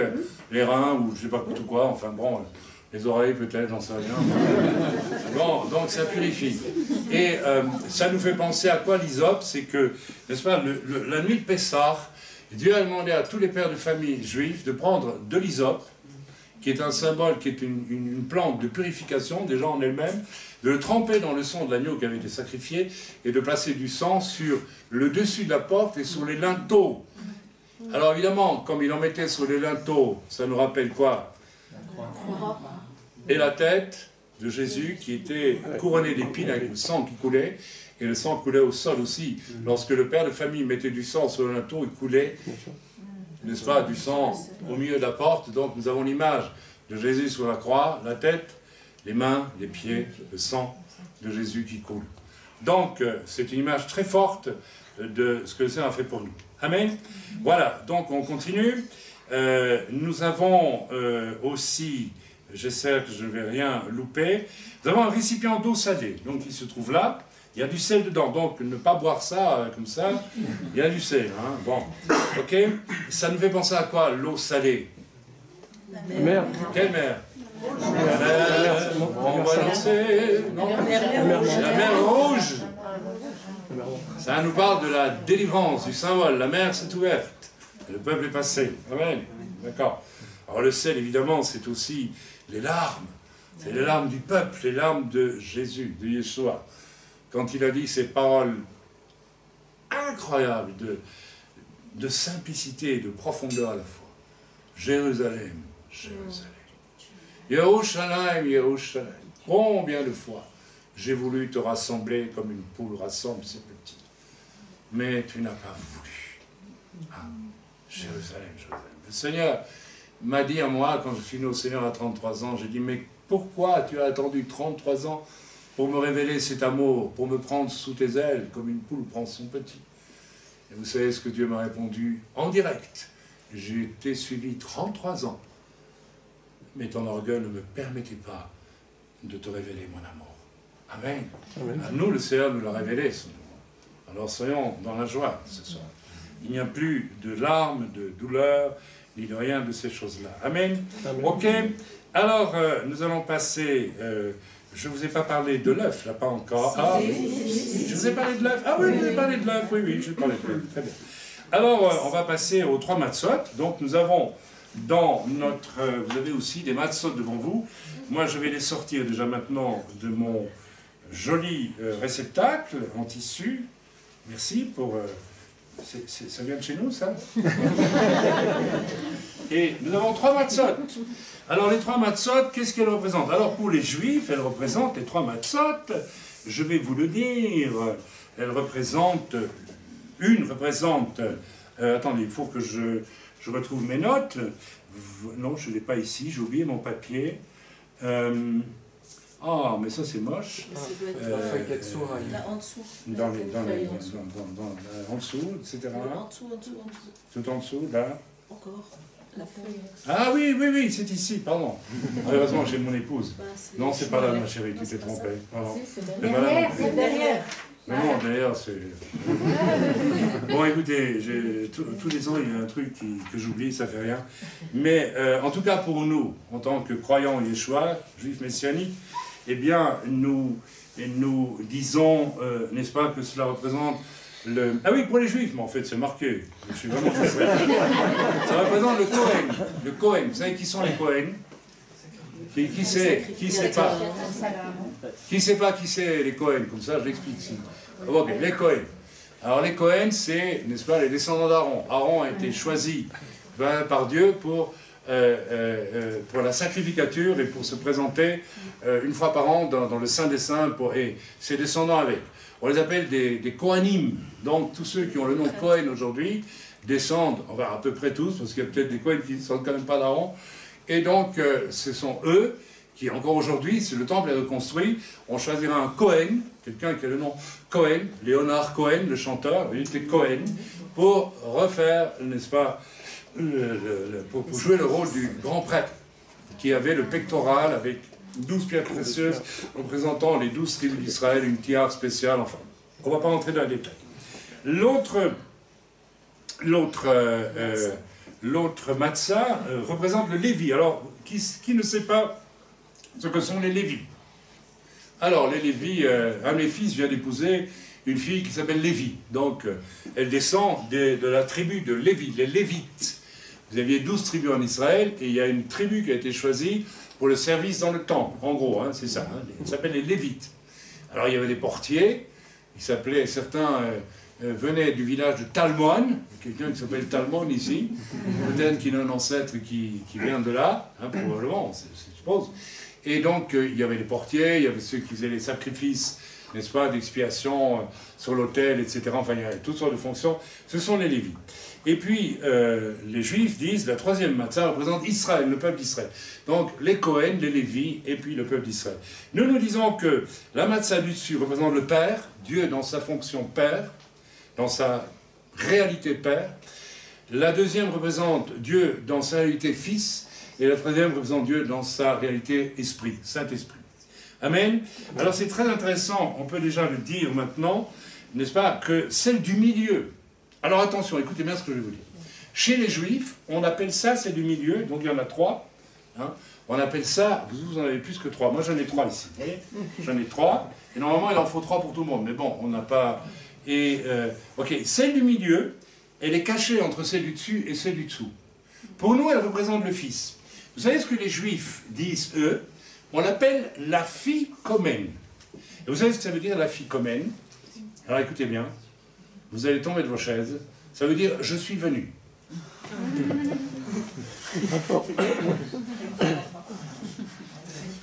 les reins, ou je ne sais pas tout quoi, enfin bon... Les oreilles peut-être, j'en sais rien. Bon, donc ça purifie. Et ça nous fait penser à quoi l'hysope? C'est que, n'est-ce pas, la nuit de Pessah, Dieu a demandé à tous les pères de famille juifs de prendre de l'hysope, qui est un symbole, qui est une plante de purification, déjà en elle-même, de le tremper dans le sang de l'agneau qui avait été sacrifié et de placer du sang sur le dessus de la porte et sur les linteaux. Alors évidemment, comme il en mettait sur les linteaux, ça nous rappelle quoi? Et la tête de Jésus qui était couronnée d'épines avec le sang qui coulait, et le sang coulait au sol aussi. Lorsque le père de famille mettait du sang sur le linteau, il coulait, n'est-ce pas, du sang au milieu de la porte. Donc nous avons l'image de Jésus sur la croix, la tête, les mains, les pieds, le sang de Jésus qui coule. Donc c'est une image très forte de ce que le Seigneur a fait pour nous. Amen. Voilà, donc on continue. Nous avons aussi, j'espère que je ne vais rien louper, nous avons un récipient d'eau salée, donc il se trouve là, il y a du sel dedans, donc ne pas boire ça comme ça, il y a du sel, hein. Bon, ok, ça nous fait penser à quoi, l'eau salée? La mer. Quelle mer? La mer, on va lancer, non? La mer Rouge. Ça nous parle de la délivrance, du symbole, la mer s'est ouverte, le peuple est passé, amen, d'accord. Alors le sel, évidemment, c'est aussi les larmes, c'est les larmes du peuple, les larmes de Jésus, de Yeshua. Quand il a dit ces paroles incroyables de simplicité et de profondeur à la fois. Jérusalem, Jérusalem. Yerushalayim, Yerushalayim. Combien de fois j'ai voulu te rassembler comme une poule rassemble ses petits. Mais tu n'as pas voulu. Ah, Jérusalem, Jérusalem. Le Seigneur m'a dit à moi, quand je suis venu au Seigneur à 33 ans, j'ai dit, mais pourquoi tu as attendu 33 ans pour me révéler cet amour, pour me prendre sous tes ailes, comme une poule prend son petit? Et vous savez ce que Dieu m'a répondu en direct. J'ai été suivi 33 ans, mais ton orgueil ne me permettait pas de te révéler mon amour. Amen. Amen. À nous, le Seigneur nous l'a révélé, son amour. Alors soyons dans la joie ce soir. Il n'y a plus de larmes, de douleurs, ni de rien de ces choses-là. Amen. Amen. Ok. Alors, nous allons passer... je ne vous ai pas parlé de l'œuf, là, pas encore. Ah, oui. Je vous ai parlé de l'œuf. Ah oui, je vous ai parlé de l'œuf. Oui, oui, je parlé de l'œuf. Très bien. Alors, on va passer aux 3 matzot. Donc, nous avons dans notre... vous avez aussi des matzot devant vous. Moi, je vais les sortir déjà maintenant de mon joli réceptacle en tissu. Merci pour... ça vient de chez nous, ça? Et nous avons 3 matzot. Alors, les 3 matzot, qu'est-ce qu'elles représentent? Alors, pour les Juifs, elles représentent les 3 matzot. Je vais vous le dire. Elles représentent... Une représente... attendez, il faut que je retrouve mes notes. Non, je ne l'ai pas ici. J'ai oublié mon papier. Ah, mais ça, c'est moche. Là, en dessous. En dessous, etc. En dessous. Tout en dessous, là. Encore. La feuille. Ah oui, oui, oui, c'est ici, pardon. Heureusement, j'ai mon épouse. Non, c'est pas là, ma chérie, tu t'es trompée. C'est derrière. Non, d'ailleurs, c'est... Bon, écoutez, tous les ans, il y a un truc que j'oublie, ça fait rien. Mais, en tout cas, pour nous, en tant que croyants Yeshua, juifs messianiques, eh bien, nous disons, n'est-ce pas, que cela représente le... Ah oui, pour les juifs, mais en fait, c'est marqué. Je suis vraiment très ça représente le Kohen. Le Kohen. Vous savez qui sont les Kohen? Qui sait? Qui sait pas? Qui sait pas qui c'est les Kohen? Comme ça, je l'explique ici. Ok, les Kohen. Alors les Kohen, c'est, n'est-ce pas, les descendants d'Aaron. Aaron a été choisi par Dieu pour la sacrificature et pour se présenter une fois par an dans le Saint des Saints et ses descendants avec. On les appelle des Kohanim. Donc tous ceux qui ont le nom de Kohen aujourd'hui descendent, enfin à peu près tous, parce qu'il y a peut-être des Kohen qui ne sont quand même pas d'Aaron. Et donc ce sont eux qui, encore aujourd'hui, si le temple est reconstruit, on choisira un Kohen, quelqu'un qui a le nom Cohen, Léonard Cohen, le chanteur, il était Cohen, pour refaire, n'est-ce pas, pour jouer le rôle du grand prêtre, qui avait le pectoral avec 12 pierres précieuses représentant les 12 tribus d'Israël, une tiare spéciale, enfin. On ne va pas entrer dans les détails. L'autre matzah représente le Lévi. Alors, qui ne sait pas ce que sont les Lévis? Alors, les Lévis, un de mes fils vient d'épouser une fille qui s'appelle Lévi. Donc, elle descend de la tribu de Lévi, les Lévites. Vous aviez 12 tribus en Israël, et il y a une tribu qui a été choisie pour le service dans le temple, en gros, hein, c'est ça. Hein, ils s'appellent les Lévites. Alors il y avait des portiers, certains venaient du village de Talmon, quelqu'un qui s'appelle Talmon ici, peut-être qu'il a un ancêtre qui vient de là, hein, probablement, je suppose. Et donc il y avait les portiers, il y avait ceux qui faisaient les sacrifices, n'est-ce pas, d'expiation sur l'autel, etc. Enfin, il y avait toutes sortes de fonctions. Ce sont les Lévites. Et puis, les Juifs disent, la troisième matzah représente Israël, le peuple d'Israël. Donc, les Cohen, les Lévis, et puis le peuple d'Israël. Nous disons que la matzah du dessus représente le Père, Dieu dans sa fonction Père, dans sa réalité Père. La deuxième représente Dieu dans sa réalité Fils, et la troisième représente Dieu dans sa réalité Esprit, Saint-Esprit. Amen. Alors c'est très intéressant, on peut déjà le dire maintenant, n'est-ce pas, que celle du milieu. Alors attention, écoutez bien ce que je vais vous dire. Chez les Juifs, on appelle ça celle du milieu, donc il y en a 3. Hein, on appelle ça, vous en avez plus que 3. Moi j'en ai 3 ici, vous voyez, j'en ai 3. Et normalement il en faut 3 pour tout le monde, mais bon, on n'a pas... ok, celle du milieu, elle est cachée entre celle du dessus et celle du dessous. Pour nous, elle représente le Fils. Vous savez ce que les Juifs disent, eux? On l'appelle la fille commune. Et vous savez ce que ça veut dire, la fille commune? Alors écoutez bien, vous allez tomber de vos chaises. Ça veut dire, je suis venu.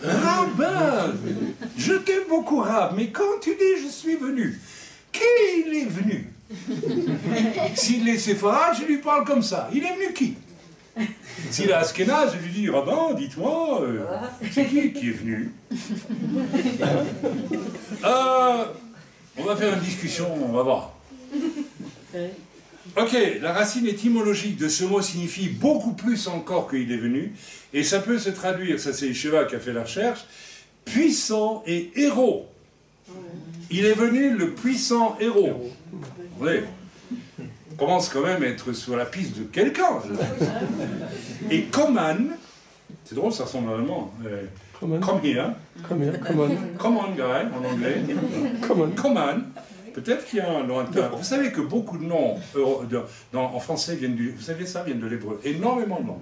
Rabbin, je t'aime beaucoup, Rab, mais quand tu dis je suis venu, qui il est venu? S'il est Séphora, je lui parle comme ça. Il est venu qui? S'il est Askenaz, je lui dis, Rabbin, dites-moi, c'est qui est venu? On va faire une discussion, on va voir. Ok, la racine étymologique de ce mot signifie beaucoup plus encore qu'il est venu, et ça peut se traduire, ça c'est Sheva qui a fait la recherche, puissant et héros. Il est venu le puissant héros. Vous voyez, on commence quand même à être sur la piste de quelqu'un. Et Koman, c'est drôle, ça ressemble à l'allemand. Come here. Come on, guy, en anglais. Koman. Peut-être qu'il y a un lointain. Vous savez que beaucoup de noms en français viennent du... Vous savez ça, viennent de l'hébreu. Énormément de noms.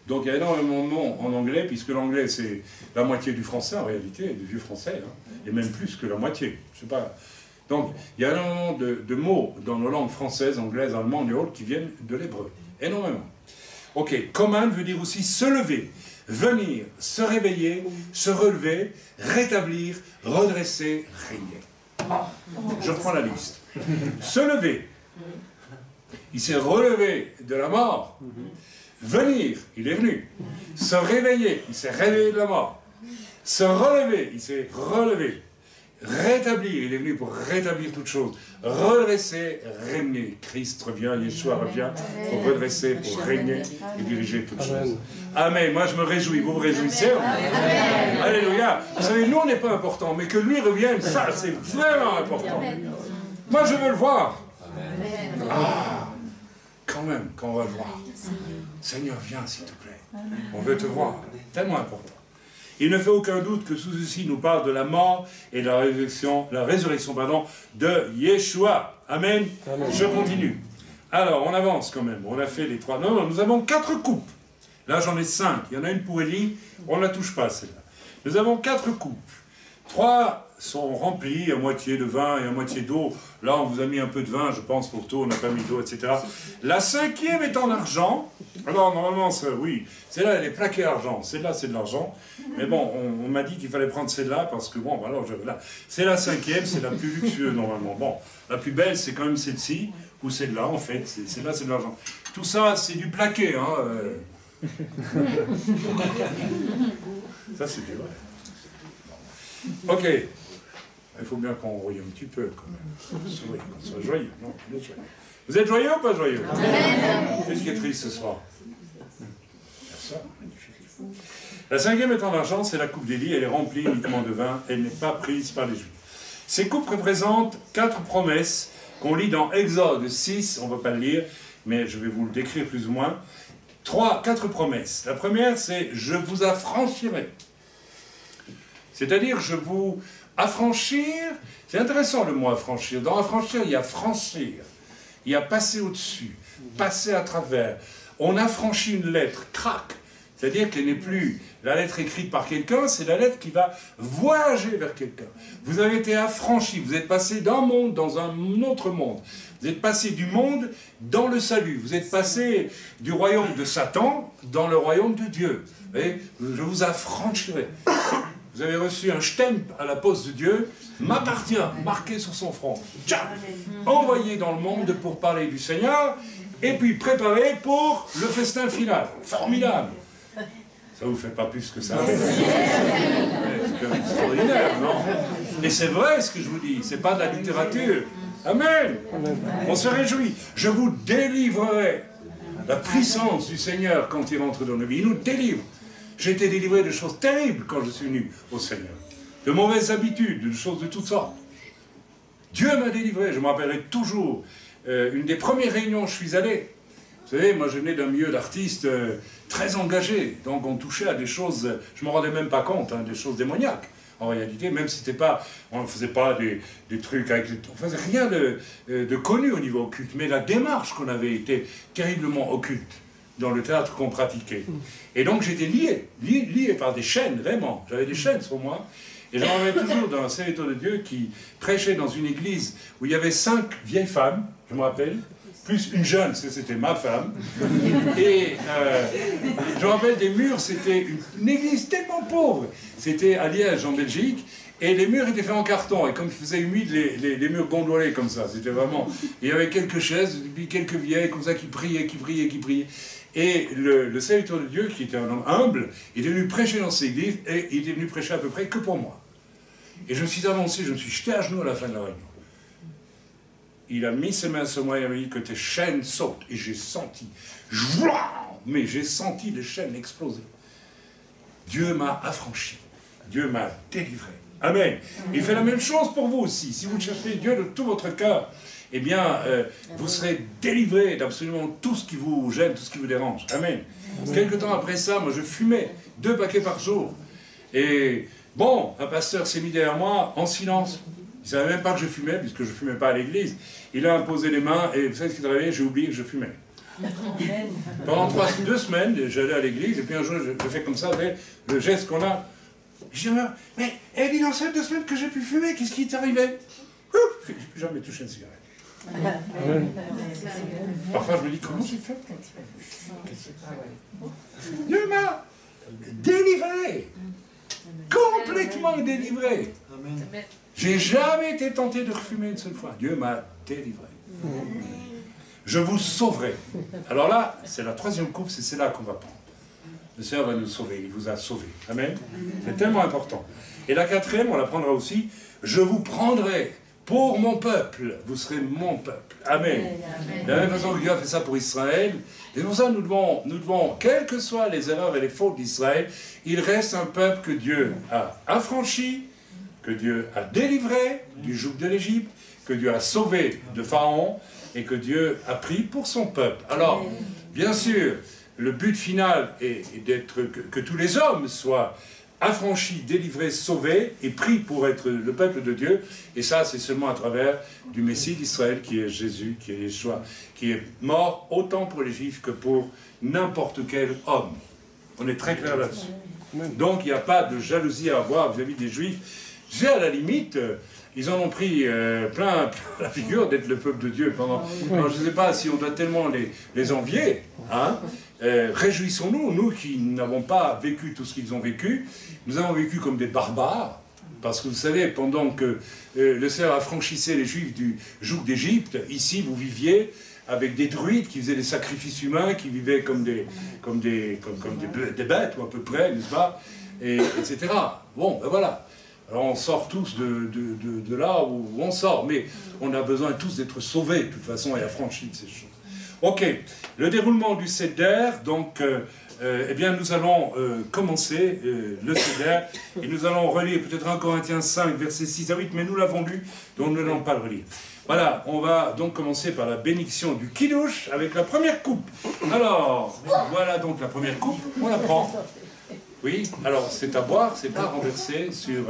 Donc il y a énormément de noms en anglais, puisque l'anglais c'est la moitié du français en réalité, du vieux français, hein, et même plus que la moitié. Je sais pas. Donc il y a énormément de mots dans nos langues françaises, anglaises, allemandes et autres qui viennent de l'hébreu. Énormément. Ok, command veut dire aussi se lever, venir, se réveiller, se relever, rétablir, redresser, régner. Je reprends la liste. Se lever. Il s'est relevé de la mort. Venir, il est venu. Se réveiller, il s'est réveillé de la mort. Se relever, il s'est relevé. Rétablir, il est venu pour rétablir toutes choses. Redresser, régner. Christ revient, Yeshua revient pour redresser, pour régner et diriger toutes choses. Amen. Moi je me réjouis. Vous vous réjouissez? Amen. Alléluia. Vous savez, nous on n'est pas important, mais que lui revienne, ça c'est vraiment important. Moi je veux le voir. Ah, quand même, quand on va le voir. Seigneur, viens s'il te plaît. On veut te voir. Tellement important. Il ne fait aucun doute que tout ceci nous parle de la mort et de la résurrection de Yeshua. Amen. Amen. Je continue. Alors, on avance quand même. On a fait les 3. Non, nous avons 4 coupes. Là, j'en ai 5. Il y en a une pour Élie. On ne la touche pas, celle-là. Nous avons 4 coupes. 3 sont remplies à moitié de vin et à moitié d'eau. Là, on vous a mis un peu de vin, je pense, pour tout. On n'a pas mis d'eau, etc. La 5e est en argent. Alors, normalement, oui, celle-là, elle est plaquée argent. Celle-là, c'est de l'argent. Mais bon, on m'a dit qu'il fallait prendre celle-là, parce que, bon, alors, là, c'est la 5e, c'est la plus luxueuse, normalement. Bon, la plus belle, c'est quand même celle-ci, ou celle-là, en fait. Celle-là, c'est de l'argent. Tout ça, c'est du plaqué, hein. Ça, c'est du vrai. Ok. Il faut bien qu'on rouille un petit peu, quand même. Qu'on soit joyeux. Non, vous êtes joyeux ou pas joyeux? Qu'est-ce qui est triste ce soir? Ça, magnifique. La 5e est en argent, c'est la coupe d'Élie. Elle est remplie uniquement de vin. Elle n'est pas prise par les Juifs. Ces coupes représentent 4 promesses qu'on lit dans Exode 6. On ne va pas le lire, mais je vais vous le décrire plus ou moins. 4 promesses. La première, c'est « Je vous affranchirai ». C'est-à-dire, je vous... Affranchir, c'est intéressant le mot affranchir. Dans affranchir, il y a franchir, il y a passer au-dessus, passer à travers. On affranchit une lettre, crac, C'est-à-dire qu'elle n'est plus la lettre écrite par quelqu'un, c'est la lettre qui va voyager vers quelqu'un. Vous avez été affranchi, vous êtes passé d'un monde dans un autre monde. Vous êtes passé du monde dans le salut. Vous êtes passé du royaume de Satan dans le royaume de Dieu. Vous voyez, je vous affranchirai. Vous avez reçu un stamp à la poste de Dieu, m'appartient, marqué sur son front. Tcha, envoyé dans le monde pour parler du Seigneur, et puis préparé pour le festin final. Formidable. Ça vous fait pas plus que ça? C'est quand même extraordinaire, non? Et c'est vrai ce que je vous dis, c'est pas de la littérature. Amen. On se réjouit. Je vous délivrerai. La puissance du Seigneur quand il entre dans nos vies, il nous délivre. J'ai été délivré de choses terribles quand je suis venu au Seigneur. De mauvaises habitudes, de choses de toutes sortes. Dieu m'a délivré. Je me rappellerai toujours une des premières réunions où je suis allé. Vous savez, moi je venais d'un milieu d'artistes très engagé. Donc on touchait à des choses, je ne me rendais même pas compte, hein, des choses démoniaques. En réalité, même si c'était pas, on ne faisait pas des trucs avec... On faisait rien de connu au niveau occulte. Mais la démarche qu'on avait était terriblement occulte dans le théâtre qu'on pratiquait. Et donc j'étais lié par des chaînes, vraiment. J'avais des chaînes sur moi. Et je me rappelle toujours d'un serviteur de Dieu qui prêchait dans une église où il y avait 5 vieilles femmes, je me rappelle, plus une jeune, c'était ma femme. Et je me rappelle des murs, c'était une église tellement pauvre. C'était à Liège, en Belgique. Et les murs étaient faits en carton. Et comme il faisait humide, les murs gondolaient comme ça. C'était vraiment... Il y avait quelques chaises, quelques vieilles comme ça qui priaient. Et le serviteur de Dieu, qui était un homme humble, il est venu prêcher dans cette église, et il est venu prêcher à peu près que pour moi. Et je me suis avancé, je me suis jeté à genoux à la fin de la réunion. Il a mis ses mains sur moi et il m'a dit que tes chaînes sautent. Et j'ai senti, mais j'ai senti les chaînes exploser. Dieu m'a affranchi. Dieu m'a délivré. Amen. Il fait la même chose pour vous aussi. Si vous cherchez Dieu de tout votre cœur, eh bien, vous serez délivré d'absolument tout ce qui vous gêne, tout ce qui vous dérange. Amen. Quelque temps après ça, moi je fumais 2 paquets par jour. Et bon, un pasteur s'est mis derrière moi en silence. Il ne savait même pas que je fumais, puisque je ne fumais pas à l'église. Il a imposé les mains, et vous savez ce qui est arrivé? J'ai oublié que je fumais. Pendant 2 semaines, j'allais à l'église, et puis un jour, je fais comme ça, vous voyez, le geste qu'on a. Je dis, mais elle dit dans ces 2 semaines que j'ai pu fumer, qu'est-ce qui est arrivé? Je n'ai plus jamais touché une cigarette. Parfois, je me dis, comment j'ai fait? Dieu m'a délivré, complètement délivré. J'ai jamais été tenté de refumer une seule fois. Dieu m'a délivré. Je vous sauverai. Alors là, c'est la 3e coupe, c'est là qu'on va prendre. Le Seigneur va nous sauver, il vous a sauvés. Amen. C'est tellement important. Et la 4e, on la prendra aussi. Je vous prendrai pour mon peuple. Vous serez mon peuple. Amen. De la même façon que Dieu a fait ça pour Israël. Et pour ça, nous devons, quelles que soient les erreurs et les fautes d'Israël, il reste un peuple que Dieu a affranchi, que Dieu a délivré du joug de l'Égypte, que Dieu a sauvé de Pharaon et que Dieu a pris pour son peuple. Alors, bien sûr, le but final est d'être que tous les hommes soient affranchis, délivrés, sauvés et pris pour être le peuple de Dieu. Et ça, c'est seulement à travers du Messie d'Israël qui est Jésus, qui est Yeshua, qui est mort autant pour les Juifs que pour n'importe quel homme. On est très clair là-dessus. Donc, il n'y a pas de jalousie à avoir vis-à-vis des Juifs. Tu sais, à la limite, ils en ont pris plein la figure d'être le peuple de Dieu pendant... Alors, je ne sais pas si on doit tellement les envier, hein. Réjouissons-nous, nous qui n'avons pas vécu tout ce qu'ils ont vécu, nous avons vécu comme des barbares, parce que vous savez, pendant que le Seigneur affranchissait les Juifs du joug d'Égypte, ici vous viviez avec des druides qui faisaient des sacrifices humains, qui vivaient comme des bêtes, ou à peu près, n'est-ce pas, etc. Bon, ben voilà. Alors on sort tous de là où on sort, mais on a besoin tous d'être sauvés, de toute façon, et affranchis de ces choses. Ok, le déroulement du Seder, donc, eh bien, nous allons commencer le Seder, et nous allons relire peut-être 1 Corinthiens 5, versets 6 à 8, mais nous l'avons lu, donc nous n'allons pas le relire. Voilà, on va donc commencer par la bénédiction du Kiddush avec la première coupe. Alors, voilà donc la première coupe, on la prend. Oui, alors c'est à boire, c'est pas renversé sur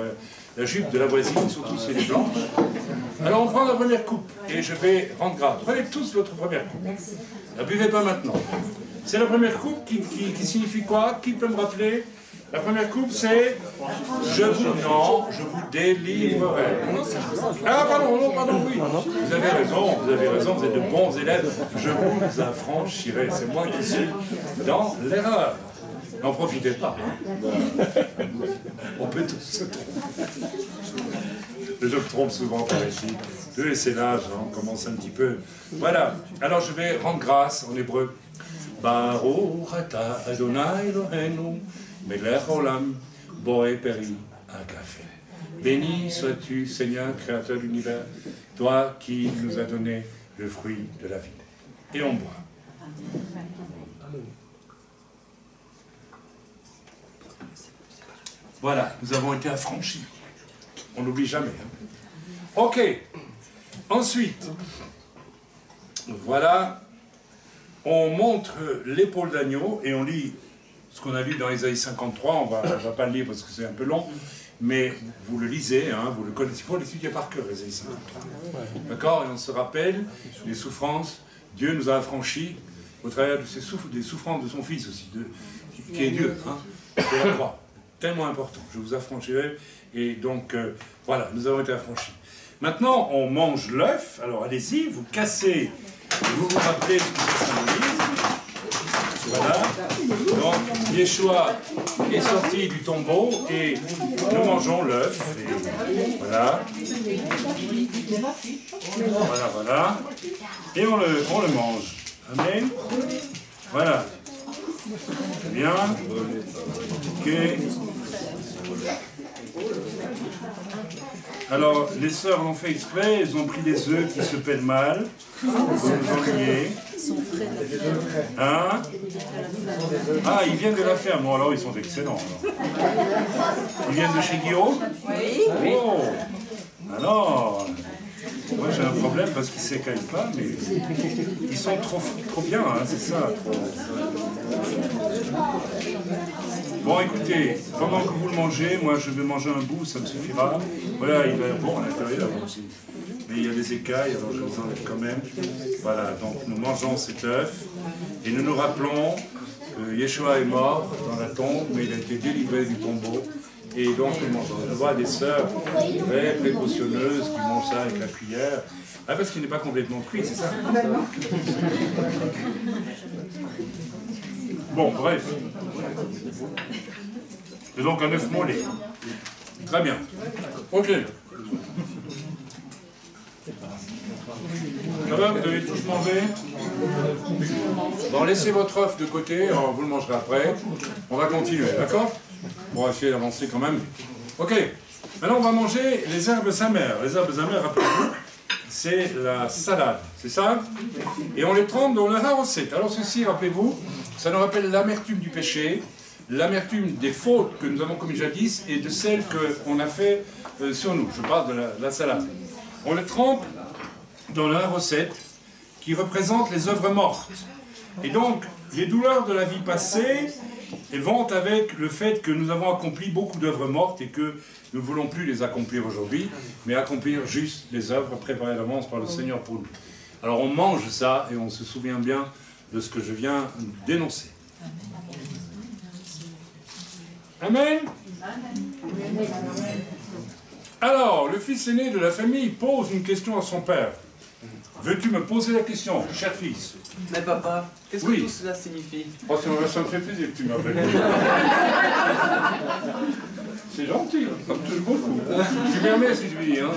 la jupe de la voisine, surtout si elle est blanche. Alors on prend la première coupe et je vais rendre grâce. Prenez tous votre première coupe. Ne buvez pas maintenant. C'est la première coupe qui signifie quoi? Qui peut me rappeler? La première coupe, c'est je vous délivrerai. Ah, pardon, oui. Vous avez raison, vous êtes de bons élèves. Je vous affranchirai. C'est moi qui suis dans l'erreur. N'en profitez pas. On peut tous se tromper. Je me trompe souvent par ici. Je vais laisser l'âge, on commence un petit peu. Voilà. Alors je vais rendre grâce en hébreu. Baruch ata Adonai Eloheinu melech olam boré peri agafé. Béni sois-tu, Seigneur, créateur de l'univers, toi qui nous as donné le fruit de la vie. Et on boit. Voilà, nous avons été affranchis. On n'oublie jamais. Hein. Ok. Ensuite, voilà, on montre l'épaule d'agneau et on lit ce qu'on a lu dans Ésaïe 53. On va pas le lire parce que c'est un peu long, mais vous le lisez, hein, vous le connaissez. Il faut l'étudier par cœur, Ésaïe 53. D'accord? Et on se rappelle des souffrances. Dieu nous a affranchis au travers de des souffrances de son Fils aussi, qui est Dieu. Hein, c'est la croix. Tellement important. Je vous affranchirai. Et donc, voilà, nous avons été affranchis. Maintenant, on mange l'œuf. Alors, allez-y, vous cassez. Vous vous rappelez ce que ça symbolise. Voilà. Donc, Yeshua est sorti du tombeau et nous mangeons l'œuf. Voilà. Voilà. Et on le mange. Amen. Voilà. Bien. Ok. Alors, les sœurs l'ont fait exprès, elles ont pris des œufs qui se pèlent mal, vous nous ennuyer. Hein? Ah, ils viennent de la ferme, bon alors ils sont excellents. Alors. Ils viennent de chez Guillaume? Oui. Oh. Alors, moi j'ai un problème parce qu'ils ne s'écaillent pas, mais ils sont trop bien, hein, c'est ça. Bon, écoutez, pendant que vous le mangez, moi je vais manger un bout, ça me suffira. Voilà, il va être bon à l'intérieur aussi. Mais il y a des écailles, alors je vous enlève quand même. Voilà, donc nous mangeons cet œuf et nous nous rappelons que Yeshua est mort dans la tombe, mais il a été délivré du tombeau. Et donc nous mangeons. Je vois des sœurs très précautionneuses qui mangent ça avec la cuillère. Ah, parce qu'il n'est pas complètement cuit, c'est ça? Bon, bref. C'est donc un œuf mollet. Très bien. Ok. Ça va, vous avez tous mangé? Bon, laissez votre œuf de côté, vous le mangerez après. On va continuer, d'accord? On va essayer d'avancer quand même. Ok. Maintenant, on va manger les herbes amères. Les herbes amères, rappelez-vous, c'est la salade, c'est ça? Et on les trempe dans le haroset. Alors ceci, rappelez-vous, ça nous rappelle l'amertume du péché, l'amertume des fautes que nous avons commises jadis et de celles qu'on a fait sur nous. Je parle de la salade. On les trempe dans le haroset qui représente les œuvres mortes. Et donc, les douleurs de la vie passée, elles vont avec le fait que nous avons accompli beaucoup d'œuvres mortes et que nous ne voulons plus les accomplir aujourd'hui, mais accomplir juste les œuvres préparées d'avance par le Seigneur pour nous. Alors on mange ça et on se souvient bien de ce que je viens d'énoncer. Amen. Alors, le fils aîné de la famille pose une question à son père. Veux-tu me poser la question, cher fils? Mais papa, qu'est-ce que tout cela signifie? Oh, ça me fait plaisir que tu m'appelles. C'est gentil, ça me touche beaucoup. Tu m'aimais si je lui dis, hein?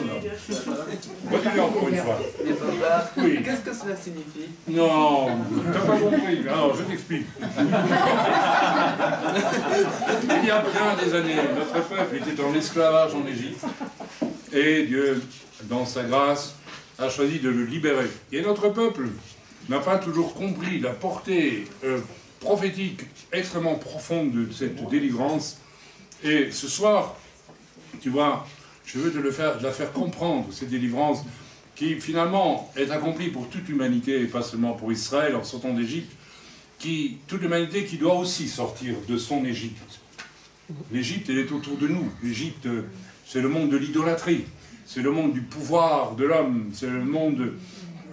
Redis-le encore une fois. Mais papa, oui. Qu'est-ce que cela signifie? Non, t'as pas compris. Alors, je t'explique. Il y a bien des années, notre peuple était en esclavage en Égypte. Et Dieu, dans sa grâce, a choisi de le libérer. Et notre peuple n'a pas toujours compris la portée prophétique extrêmement profonde de cette délivrance. Et ce soir, tu vois, je veux de la faire comprendre, cette délivrance, qui finalement est accomplie pour toute l'humanité, et pas seulement pour Israël en sortant d'Égypte, toute l'humanité qui doit aussi sortir de son Égypte. L'Égypte, elle est autour de nous. L'Égypte, c'est le monde de l'idolâtrie. C'est le monde du pouvoir de l'homme, c'est le monde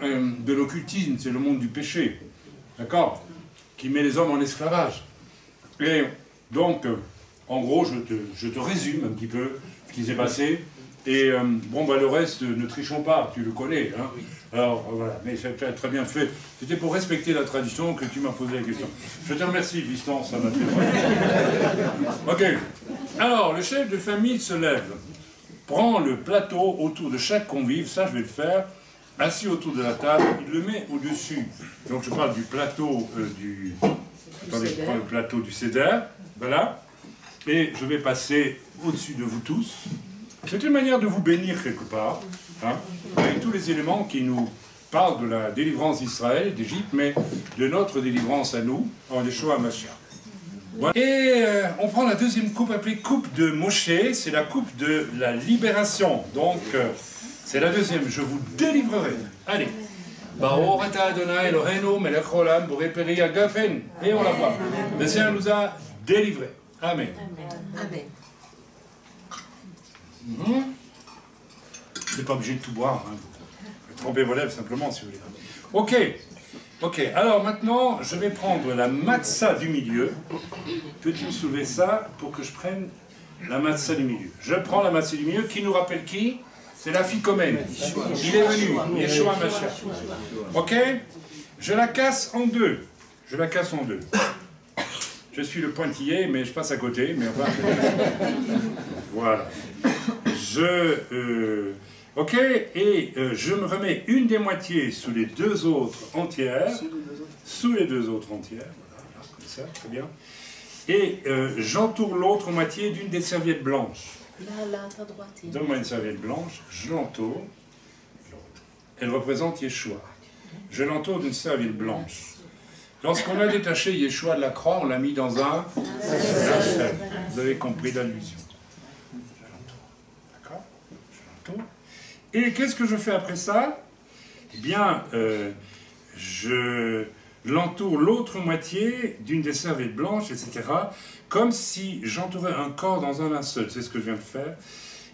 de l'occultisme, c'est le monde du péché. D'accord? qui met les hommes en esclavage. Et donc, en gros, je te résume un petit peu ce qui s'est passé. Et bon, bah, le reste, ne trichons pas, tu le connais. Hein. Alors, voilà, mais c'est très bien fait. C'était pour respecter la tradition que tu m'as posé la question. Je te remercie, Viston, ça m'a fait. Ok. Alors, le chef de famille se lève, prend le plateau autour de chaque convive, ça je vais le faire, assis autour de la table, il le met au-dessus. Donc je parle du plateau Attendez, je prends le plateau du Seder, voilà. Et je vais passer au-dessus de vous tous. C'est une manière de vous bénir quelque part, hein, avec tous les éléments qui nous parlent de la délivrance d'Israël, d'Égypte, mais de notre délivrance à nous, en Yeshua Mashiach. Voilà. Et on prend la deuxième coupe appelée coupe de Moshe, c'est la coupe de la libération. Donc, c'est la deuxième, je vous délivrerai. Allez. Baruch atah Adonai Eloheinu melech haolam borei peri hagafen. Et on la voit. Le Seigneur nous a délivrés. Amen. Amen. Vous n'êtes pas obligé de tout boire. Hein. Vous trempez vos lèvres simplement si vous voulez. Ok. Ok. Alors maintenant, je vais prendre la matzah du milieu. Peux-tu me soulever ça pour que je prenne la matzah du milieu? Je prends la matzah du milieu qui nous rappelle qui? C'est la Ficomène. Il est venu. Yeshua Mashiach. Ok. Je la casse en deux. Je la casse en deux. Je suis le pointillé, mais je passe à côté. Mais enfin, voilà. Ok, et je me remets une des moitiés sous les deux autres entières. Sous les deux autres entières. Voilà, comme ça, très bien. Et j'entoure l'autre moitié d'une des serviettes blanches. Là, à droite. Donne-moi une serviette blanche, je l'entoure. Elle représente Yeshua. Je l'entoure d'une serviette blanche. Lorsqu'on a détaché Yeshua de la croix, on l'a mis dans un lacet. Vous avez compris l'allusion. D'accord? Je l'entoure. Et qu'est-ce que je fais après ça? Eh bien, je l'entoure l'autre moitié d'une des serviettes blanches, etc., comme si j'entourais un corps dans un linceul. C'est ce que je viens de faire.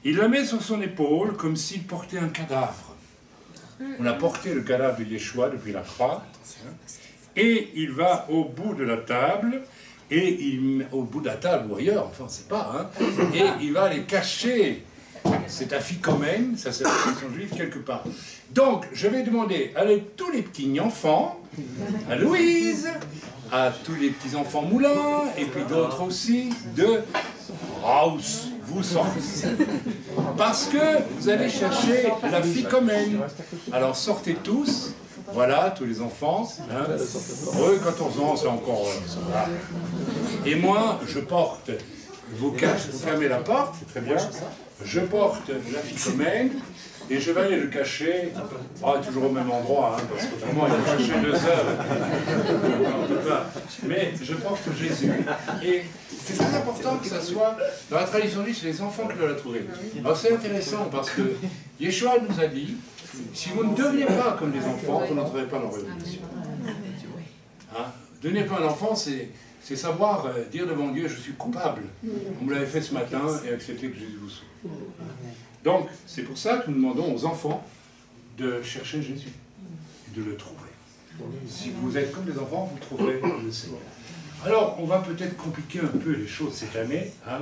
Il la met sur son épaule comme s'il portait un cadavre. On a porté le cadavre de Yeshua depuis la croix. Et il va au bout de la table, au bout de la table ou ailleurs, enfin on ne sait pas, hein, et il va aller cacher cet aphicomène, ça c'est la tradition juive, quelque part. Donc je vais demander à tous les petits enfants, à Louise, à tous les petits enfants moulins, et puis d'autres aussi, de Raus, vous sortez. Parce que vous allez chercher l'aphicomène. Alors sortez tous. Voilà, tous les enfants. Hein. Eux, 14 ans, c'est encore... ça va. Et moi, je porte... Vous fermez la porte, c'est très bien. Je porte l'aphicomène et je vais aller le cacher. Toujours au même endroit, hein, parce que vraiment, il va chercher 2 heures. Mais je porte Jésus. Et c'est très important que ça soit, dans la tradition juive, c'est les enfants qui doivent la trouver. Alors c'est intéressant parce que Yeshua nous a dit, si vous ne deveniez pas comme les enfants, vous n'entrerez pas dans la révolution. Hein? Devenir comme un enfant, c'est savoir dire devant Dieu, je suis coupable. On me l'avait fait ce matin et accepter que Jésus vous sauve. Donc, c'est pour ça que nous demandons aux enfants de chercher Jésus et de le trouver. Si vous êtes comme des enfants, vous trouverez le Seigneur. Alors, on va peut-être compliquer un peu les choses cette année. Hein.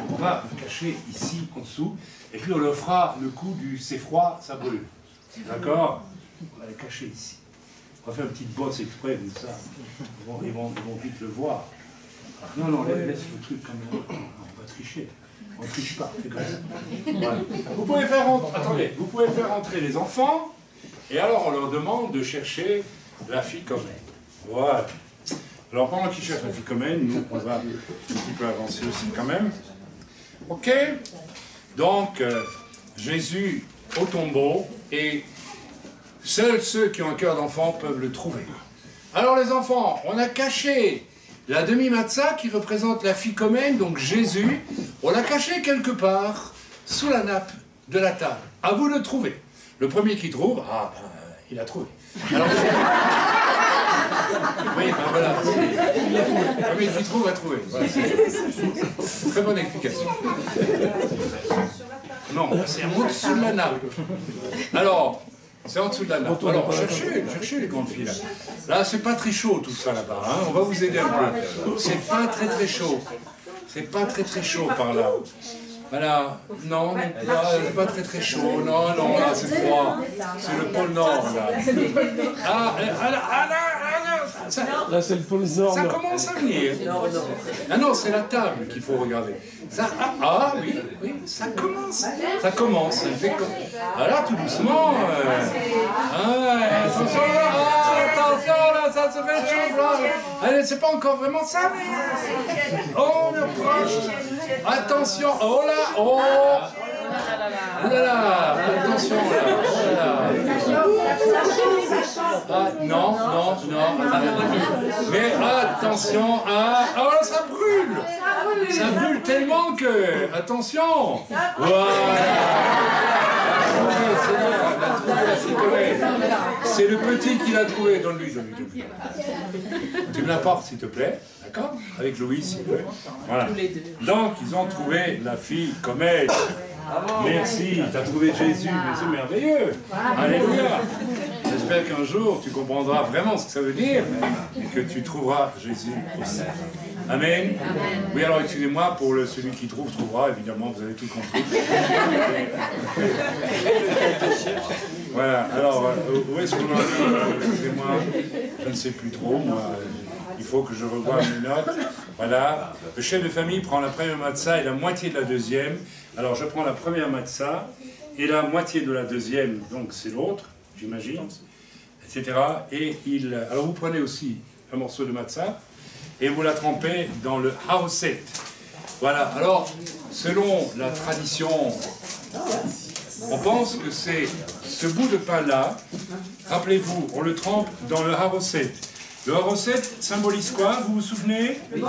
On va le cacher ici, en dessous, et puis on le fera le coup du « c'est froid, ça brûle ». D'accord? On va le cacher ici. On va faire une petite bosse exprès, comme ça. Ils vont vite le voir. Non, laisse le truc comme ça. On va tricher. On ne triche pas. Voilà. Vous pouvez faire entrer les enfants, et alors on leur demande de chercher la ficomène. Voilà. Alors pendant qu'ils cherchent la ficomène, nous, on va un petit peu avancer aussi quand même. Ok? Donc, Jésus au tombeau, et seuls ceux qui ont un cœur d'enfant peuvent le trouver. Alors les enfants, on a caché la demi-matzah qui représente la ficomène, donc Jésus, on l'a caché quelque part sous la nappe de la table. À vous de le trouver. Le premier qui trouve, il a trouvé. Alors, oui, voilà. Le premier qui trouve a trouvé. Voilà, très bonne explication. Non, c'est en dessous de la nappe. Alors, C'est en dessous de la nappe. Alors, cherchez les grandes filles là. Là, c'est pas très chaud tout ça là-bas. Hein. On va vous aider un peu. C'est pas très chaud. C'est pas très chaud par là. Voilà. Non, là, c'est pas très chaud. Non, là, c'est froid. C'est le pôle Nord, là. Là, c'est le pôle Nord. Ça commence à venir. Ah non, c'est la table qu'il faut regarder. Ça, oui, ça commence. Ça commence. Il fait comme... Alors, tout doucement. Attention, là, ça se fait chaud, là. Allez, c'est pas encore vraiment ça, mais... On approche. Attention, oh là, oh là là, attention là, non, mais attention, oh ça brûle tellement que, attention, c'est le petit qui l'a trouvé, donne-lui. Tu me l'apportes s'il te plaît, d'accord? Avec Louis s'il te plaît. Voilà. Donc ils ont trouvé la fille comme elle. Merci, tu as trouvé Jésus, mais c'est merveilleux. Alléluia. J'espère qu'un jour tu comprendras vraiment ce que ça veut dire et que tu trouveras Jésus aussi. Amen. Oui, alors excusez-moi, pour celui qui trouvera, évidemment, vous avez tout compris. Voilà, alors, où est-ce qu'on en est? Excusez-moi, je ne sais plus trop, moi. Il faut que je revoie mes notes. Voilà. Le chef de famille prend la première matzah et la moitié de la deuxième. Alors, je prends la première matzah et la moitié de la deuxième, donc c'est l'autre, j'imagine, etc. Et alors, vous prenez aussi un morceau de matzah et vous la trempez dans le haoset. Voilà. Alors, selon la tradition, on pense que c'est ce bout de pain-là, rappelez-vous, on le trempe dans le haoset. Le haoset symbolise quoi? Vous vous souvenez? Les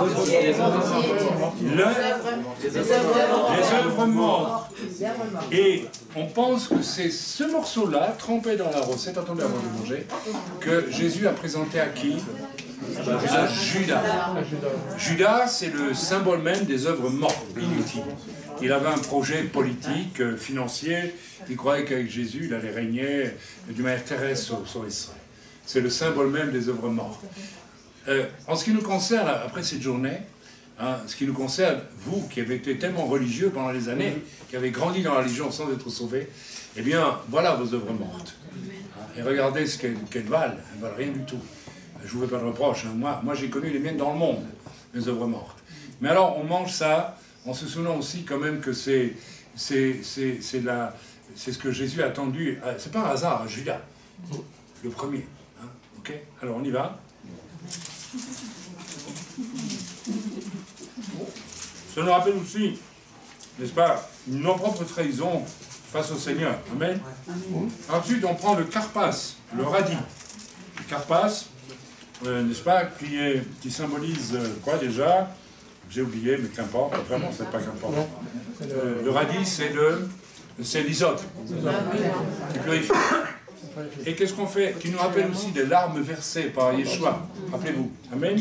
œuvres mortes. Et on pense que c'est ce morceau-là, trempé dans la haoset, attendez avant de manger, que Jésus a présenté à qui? À Judas. Judas, c'est le symbole même des œuvres mortes, inutiles. Il avait un projet politique, financier, il croyait qu'avec Jésus, il allait régner d'une manière terrestre sur Israël. C'est le symbole même des œuvres mortes. En ce qui nous concerne, après cette journée, ce qui nous concerne, vous qui avez été tellement religieux pendant les années, qui avez grandi dans la religion sans être sauvés, eh bien, voilà vos œuvres mortes. Et regardez ce qu'elles valent. Elles ne valent rien du tout. Je ne vous fais pas de reproche. Moi j'ai connu les miennes dans le monde, les œuvres mortes. Mais alors, on mange ça en se souvenant aussi quand même que c'est ce que Jésus a attendu. C'est pas un hasard, Judas, le premier. Ok, alors on y va. Ça nous rappelle aussi, n'est-ce pas, nos propres trahisons face au Seigneur. Amen. Ensuite, on prend le karpas, le radis. Le karpas, n'est-ce pas, qui symbolise quoi déjà? J'ai oublié, mais qu'importe, vraiment, c'est pas qu'importe. Le radis, c'est l'hysope, qui purifie. Et qu'est-ce qu'on fait? Qui nous rappelle aussi des larmes versées par Yeshua. Rappelez-vous. Amen.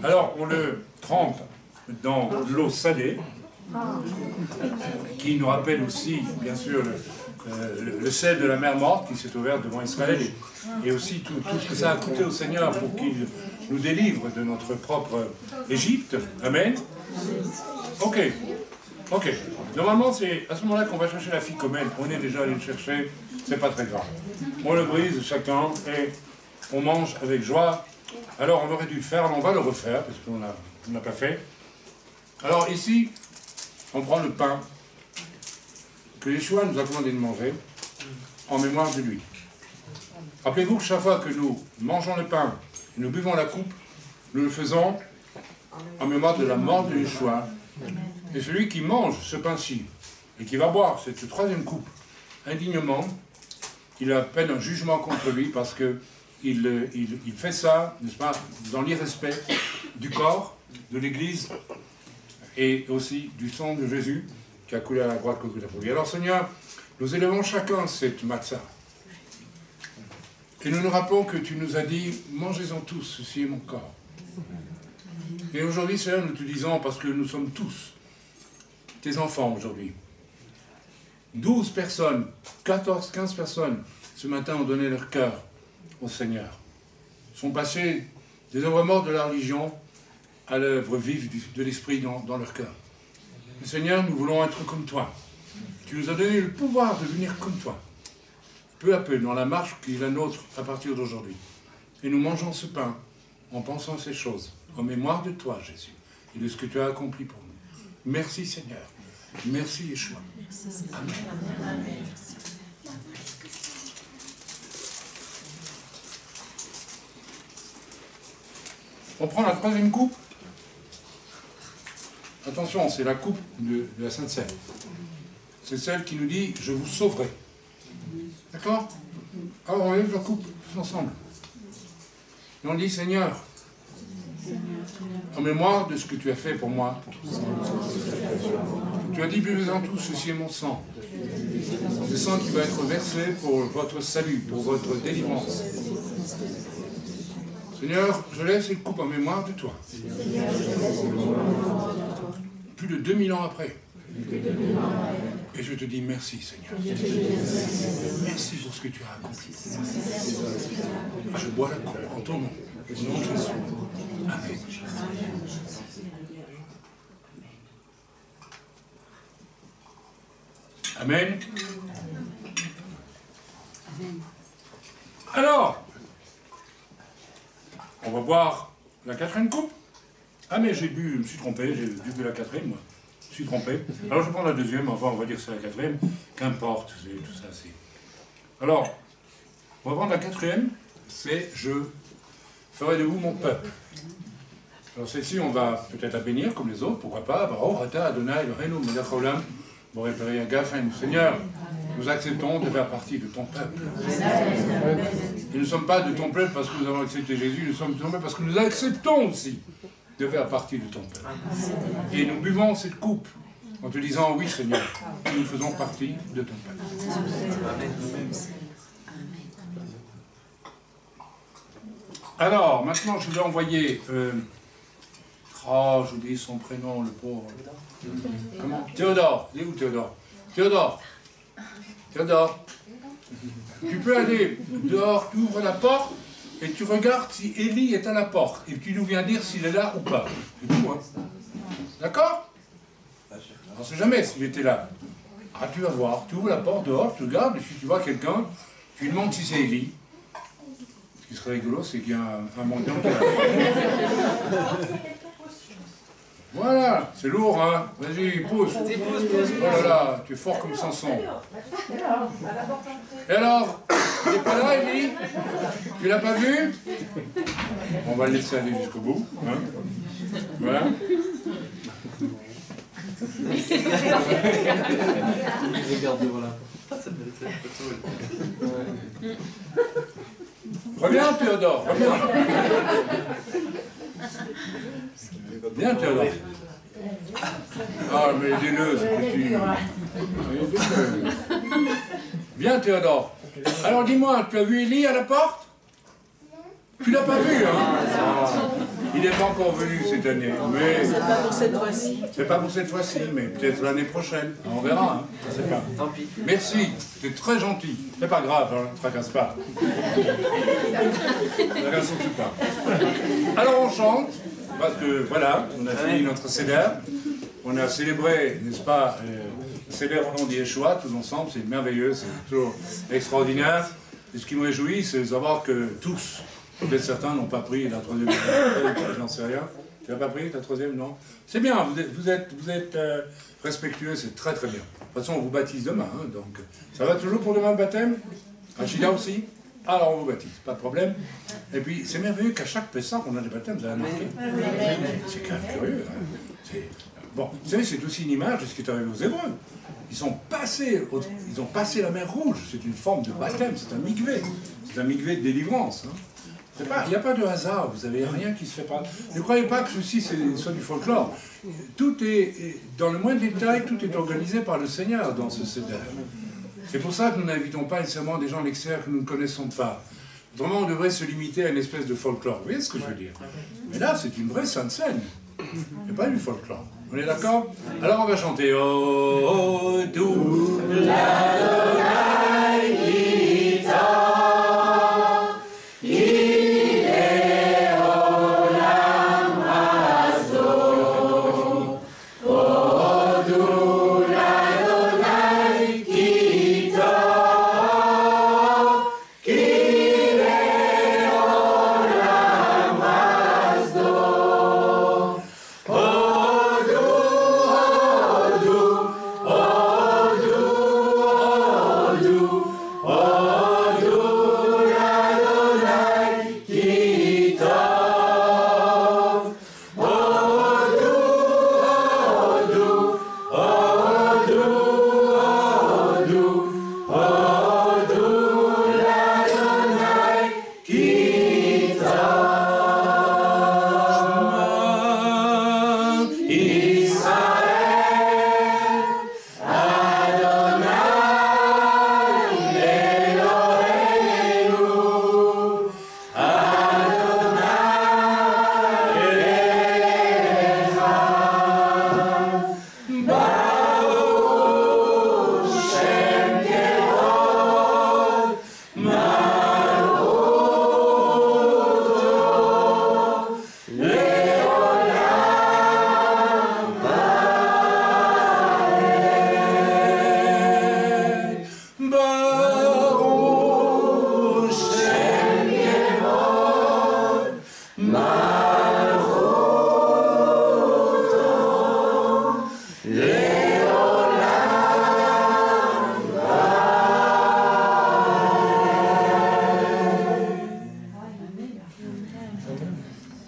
Alors, on le trempe dans l'eau salée, qui nous rappelle aussi, bien sûr, le sel de la mer morte qui s'est ouverte devant Israël, et aussi tout ce que ça a coûté au Seigneur pour qu'il nous délivre de notre propre Égypte. Amen. Ok. Normalement, c'est à ce moment-là qu'on va chercher la fille comme elle. On est déjà allé le chercher, c'est pas très grave. On le brise chacun et on mange avec joie. Alors on aurait dû le faire, on va le refaire parce qu'on n'a pas fait. Alors ici, on prend le pain que Yeshua nous a commandé de manger en mémoire de lui. Rappelez-vous que chaque fois que nous mangeons le pain et nous buvons la coupe, nous le faisons en mémoire de la mort de Yeshua. Et celui qui mange ce pain-ci et qui va boire cette troisième coupe indignement, il a à peine un jugement contre lui parce qu'il fait ça, n'est-ce pas, dans l'irrespect du corps, de l'Église et aussi du sang de Jésus qui a coulé à la croix de Golgotha. Alors Seigneur, nous élevons chacun cette matzah. Et nous nous rappelons que tu nous as dit, mangez-en tous, ceci est mon corps. Et aujourd'hui, Seigneur, nous te disons, parce que nous sommes tous tes enfants aujourd'hui, 12 personnes, 14, 15 personnes ce matin ont donné leur cœur au Seigneur. Ils sont passés des œuvres mortes de la religion à l'œuvre vive de l'Esprit dans leur cœur. Et Seigneur, nous voulons être comme toi. Tu nous as donné le pouvoir de devenir comme toi. Peu à peu, dans la marche qui est la nôtre à partir d'aujourd'hui. Et nous mangeons ce pain en pensant ces choses, en mémoire de toi, Jésus, et de ce que tu as accompli pour nous. Merci, Seigneur. Merci, Yeshua. Amen. Amen. On prend la troisième coupe. Attention, c'est la coupe de la Sainte Seine. C'est celle qui nous dit « Je vous sauverai ». D'accord? Alors on lève la coupe tous ensemble. Et on dit « Seigneur, en mémoire de ce que tu as fait pour moi, tu as dit « Buvez-en tous, ceci est mon sang ». Le sang qui va être versé pour votre salut, pour votre délivrance. Seigneur, je lève cette coupe en mémoire de toi. Plus de 2000 ans après. Et je te dis merci, Seigneur. Merci pour ce que tu as accompli. Et je bois la coupe en ton nom. Au nom de Jésus. Amen. Amen. Alors, on va boire la quatrième coupe. Ah mais j'ai bu, je me suis trompé, j'ai dû bu la quatrième, moi. Je me suis trompé. Alors je prends la deuxième, enfin on va dire que c'est la quatrième. Qu'importe, tout ça, c'est... Alors, on va prendre la quatrième, c'est « Je ferai de vous mon peuple ». Alors celle-ci, on va peut-être la bénir comme les autres, pourquoi pas. Seigneur, nous acceptons de faire partie de ton peuple. Et nous ne sommes pas de ton peuple parce que nous avons accepté Jésus, nous sommes de ton peuple parce que nous acceptons aussi de faire partie de ton peuple. Et nous buvons cette coupe en te disant, oui Seigneur, nous faisons partie de ton peuple. Alors, maintenant je vais envoyer... j'ai oublié son prénom, le pauvre. Comment? Théodore. Il est où Théodore? Théodore. Théodore. Tu peux aller dehors, tu ouvres la porte et tu regardes si Élie est à la porte. Et tu nous viens dire s'il est là ou pas. C'est tout, hein. D'accord? On ne sait jamais s'il était là. Ah, tu vas voir. Tu ouvres la porte dehors, tu regardes, et si tu vois quelqu'un, tu lui demandes si c'est Élie. Ce qui serait rigolo, c'est qu'il y a un mendiant qui est là. Voilà, c'est lourd, hein. Vas-y, pousse. Oh là là, tu es fort comme Samson. Et alors, il n'est pas là, Élie? Tu l'as pas vu? On va le laisser aller jusqu'au bout. Hein. Voilà. Reviens, Théodore, reviens. Viens, Théodore. Ah, mais dis-le, ce petit. Viens, Théodore. Alors, dis-moi, tu as vu Élie à la porte? Tu l'as pas vu, hein? Il n'est pas encore venu cette année. Mais... c'est pas pour cette fois-ci. C'est pas pour cette fois-ci, mais peut-être l'année prochaine. On verra, hein? Je sais pas. Tant pis. Merci, c'est très gentil. C'est pas grave, hein? Ne tracasse pas. Ne tracasse surtout pas. Alors, on chante. Parce que voilà, on a fini notre Seder, on a célébré, n'est-ce pas, Seder au nom d'Yeshua, tous ensemble, c'est merveilleux, c'est toujours extraordinaire. Et ce qui me réjouit, c'est de savoir que tous, peut-être certains n'ont pas pris la troisième, j'en sais rien. Tu n'as pas pris ta troisième, non? C'est bien, vous êtes respectueux, c'est très très bien. De toute façon, on vous baptise demain, hein, donc ça va toujours pour demain le baptême? Achida aussi? Alors on vous baptise, pas de problème. Et puis c'est merveilleux qu'à chaque Pessah, on a des baptêmes, vous avez remarqué. C'est quand même curieux. Hein. Bon, vous savez, c'est aussi une image de ce qui est arrivé aux Hébreux. Ils ont passé la mer Rouge, c'est une forme de baptême, c'est un mikvé. C'est un mikvé de délivrance. Hein. Il n'y a pas de hasard, vous n'avez rien qui se fait pas. Ne croyez pas que ceci soit du folklore. Tout est, dans le moindre détail, tout est organisé par le Seigneur dans ce Seder. C'est pour ça que nous n'invitons pas nécessairement des gens à l'extérieur que nous ne connaissons pas. Vraiment, on devrait se limiter à une espèce de folklore. Vous voyez ce que je veux dire? Mais là, c'est une vraie sainte scène. Il n'y a pas du folklore. On est d'accord? Alors on va chanter. Oh, tout l'Adonai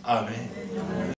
Amen.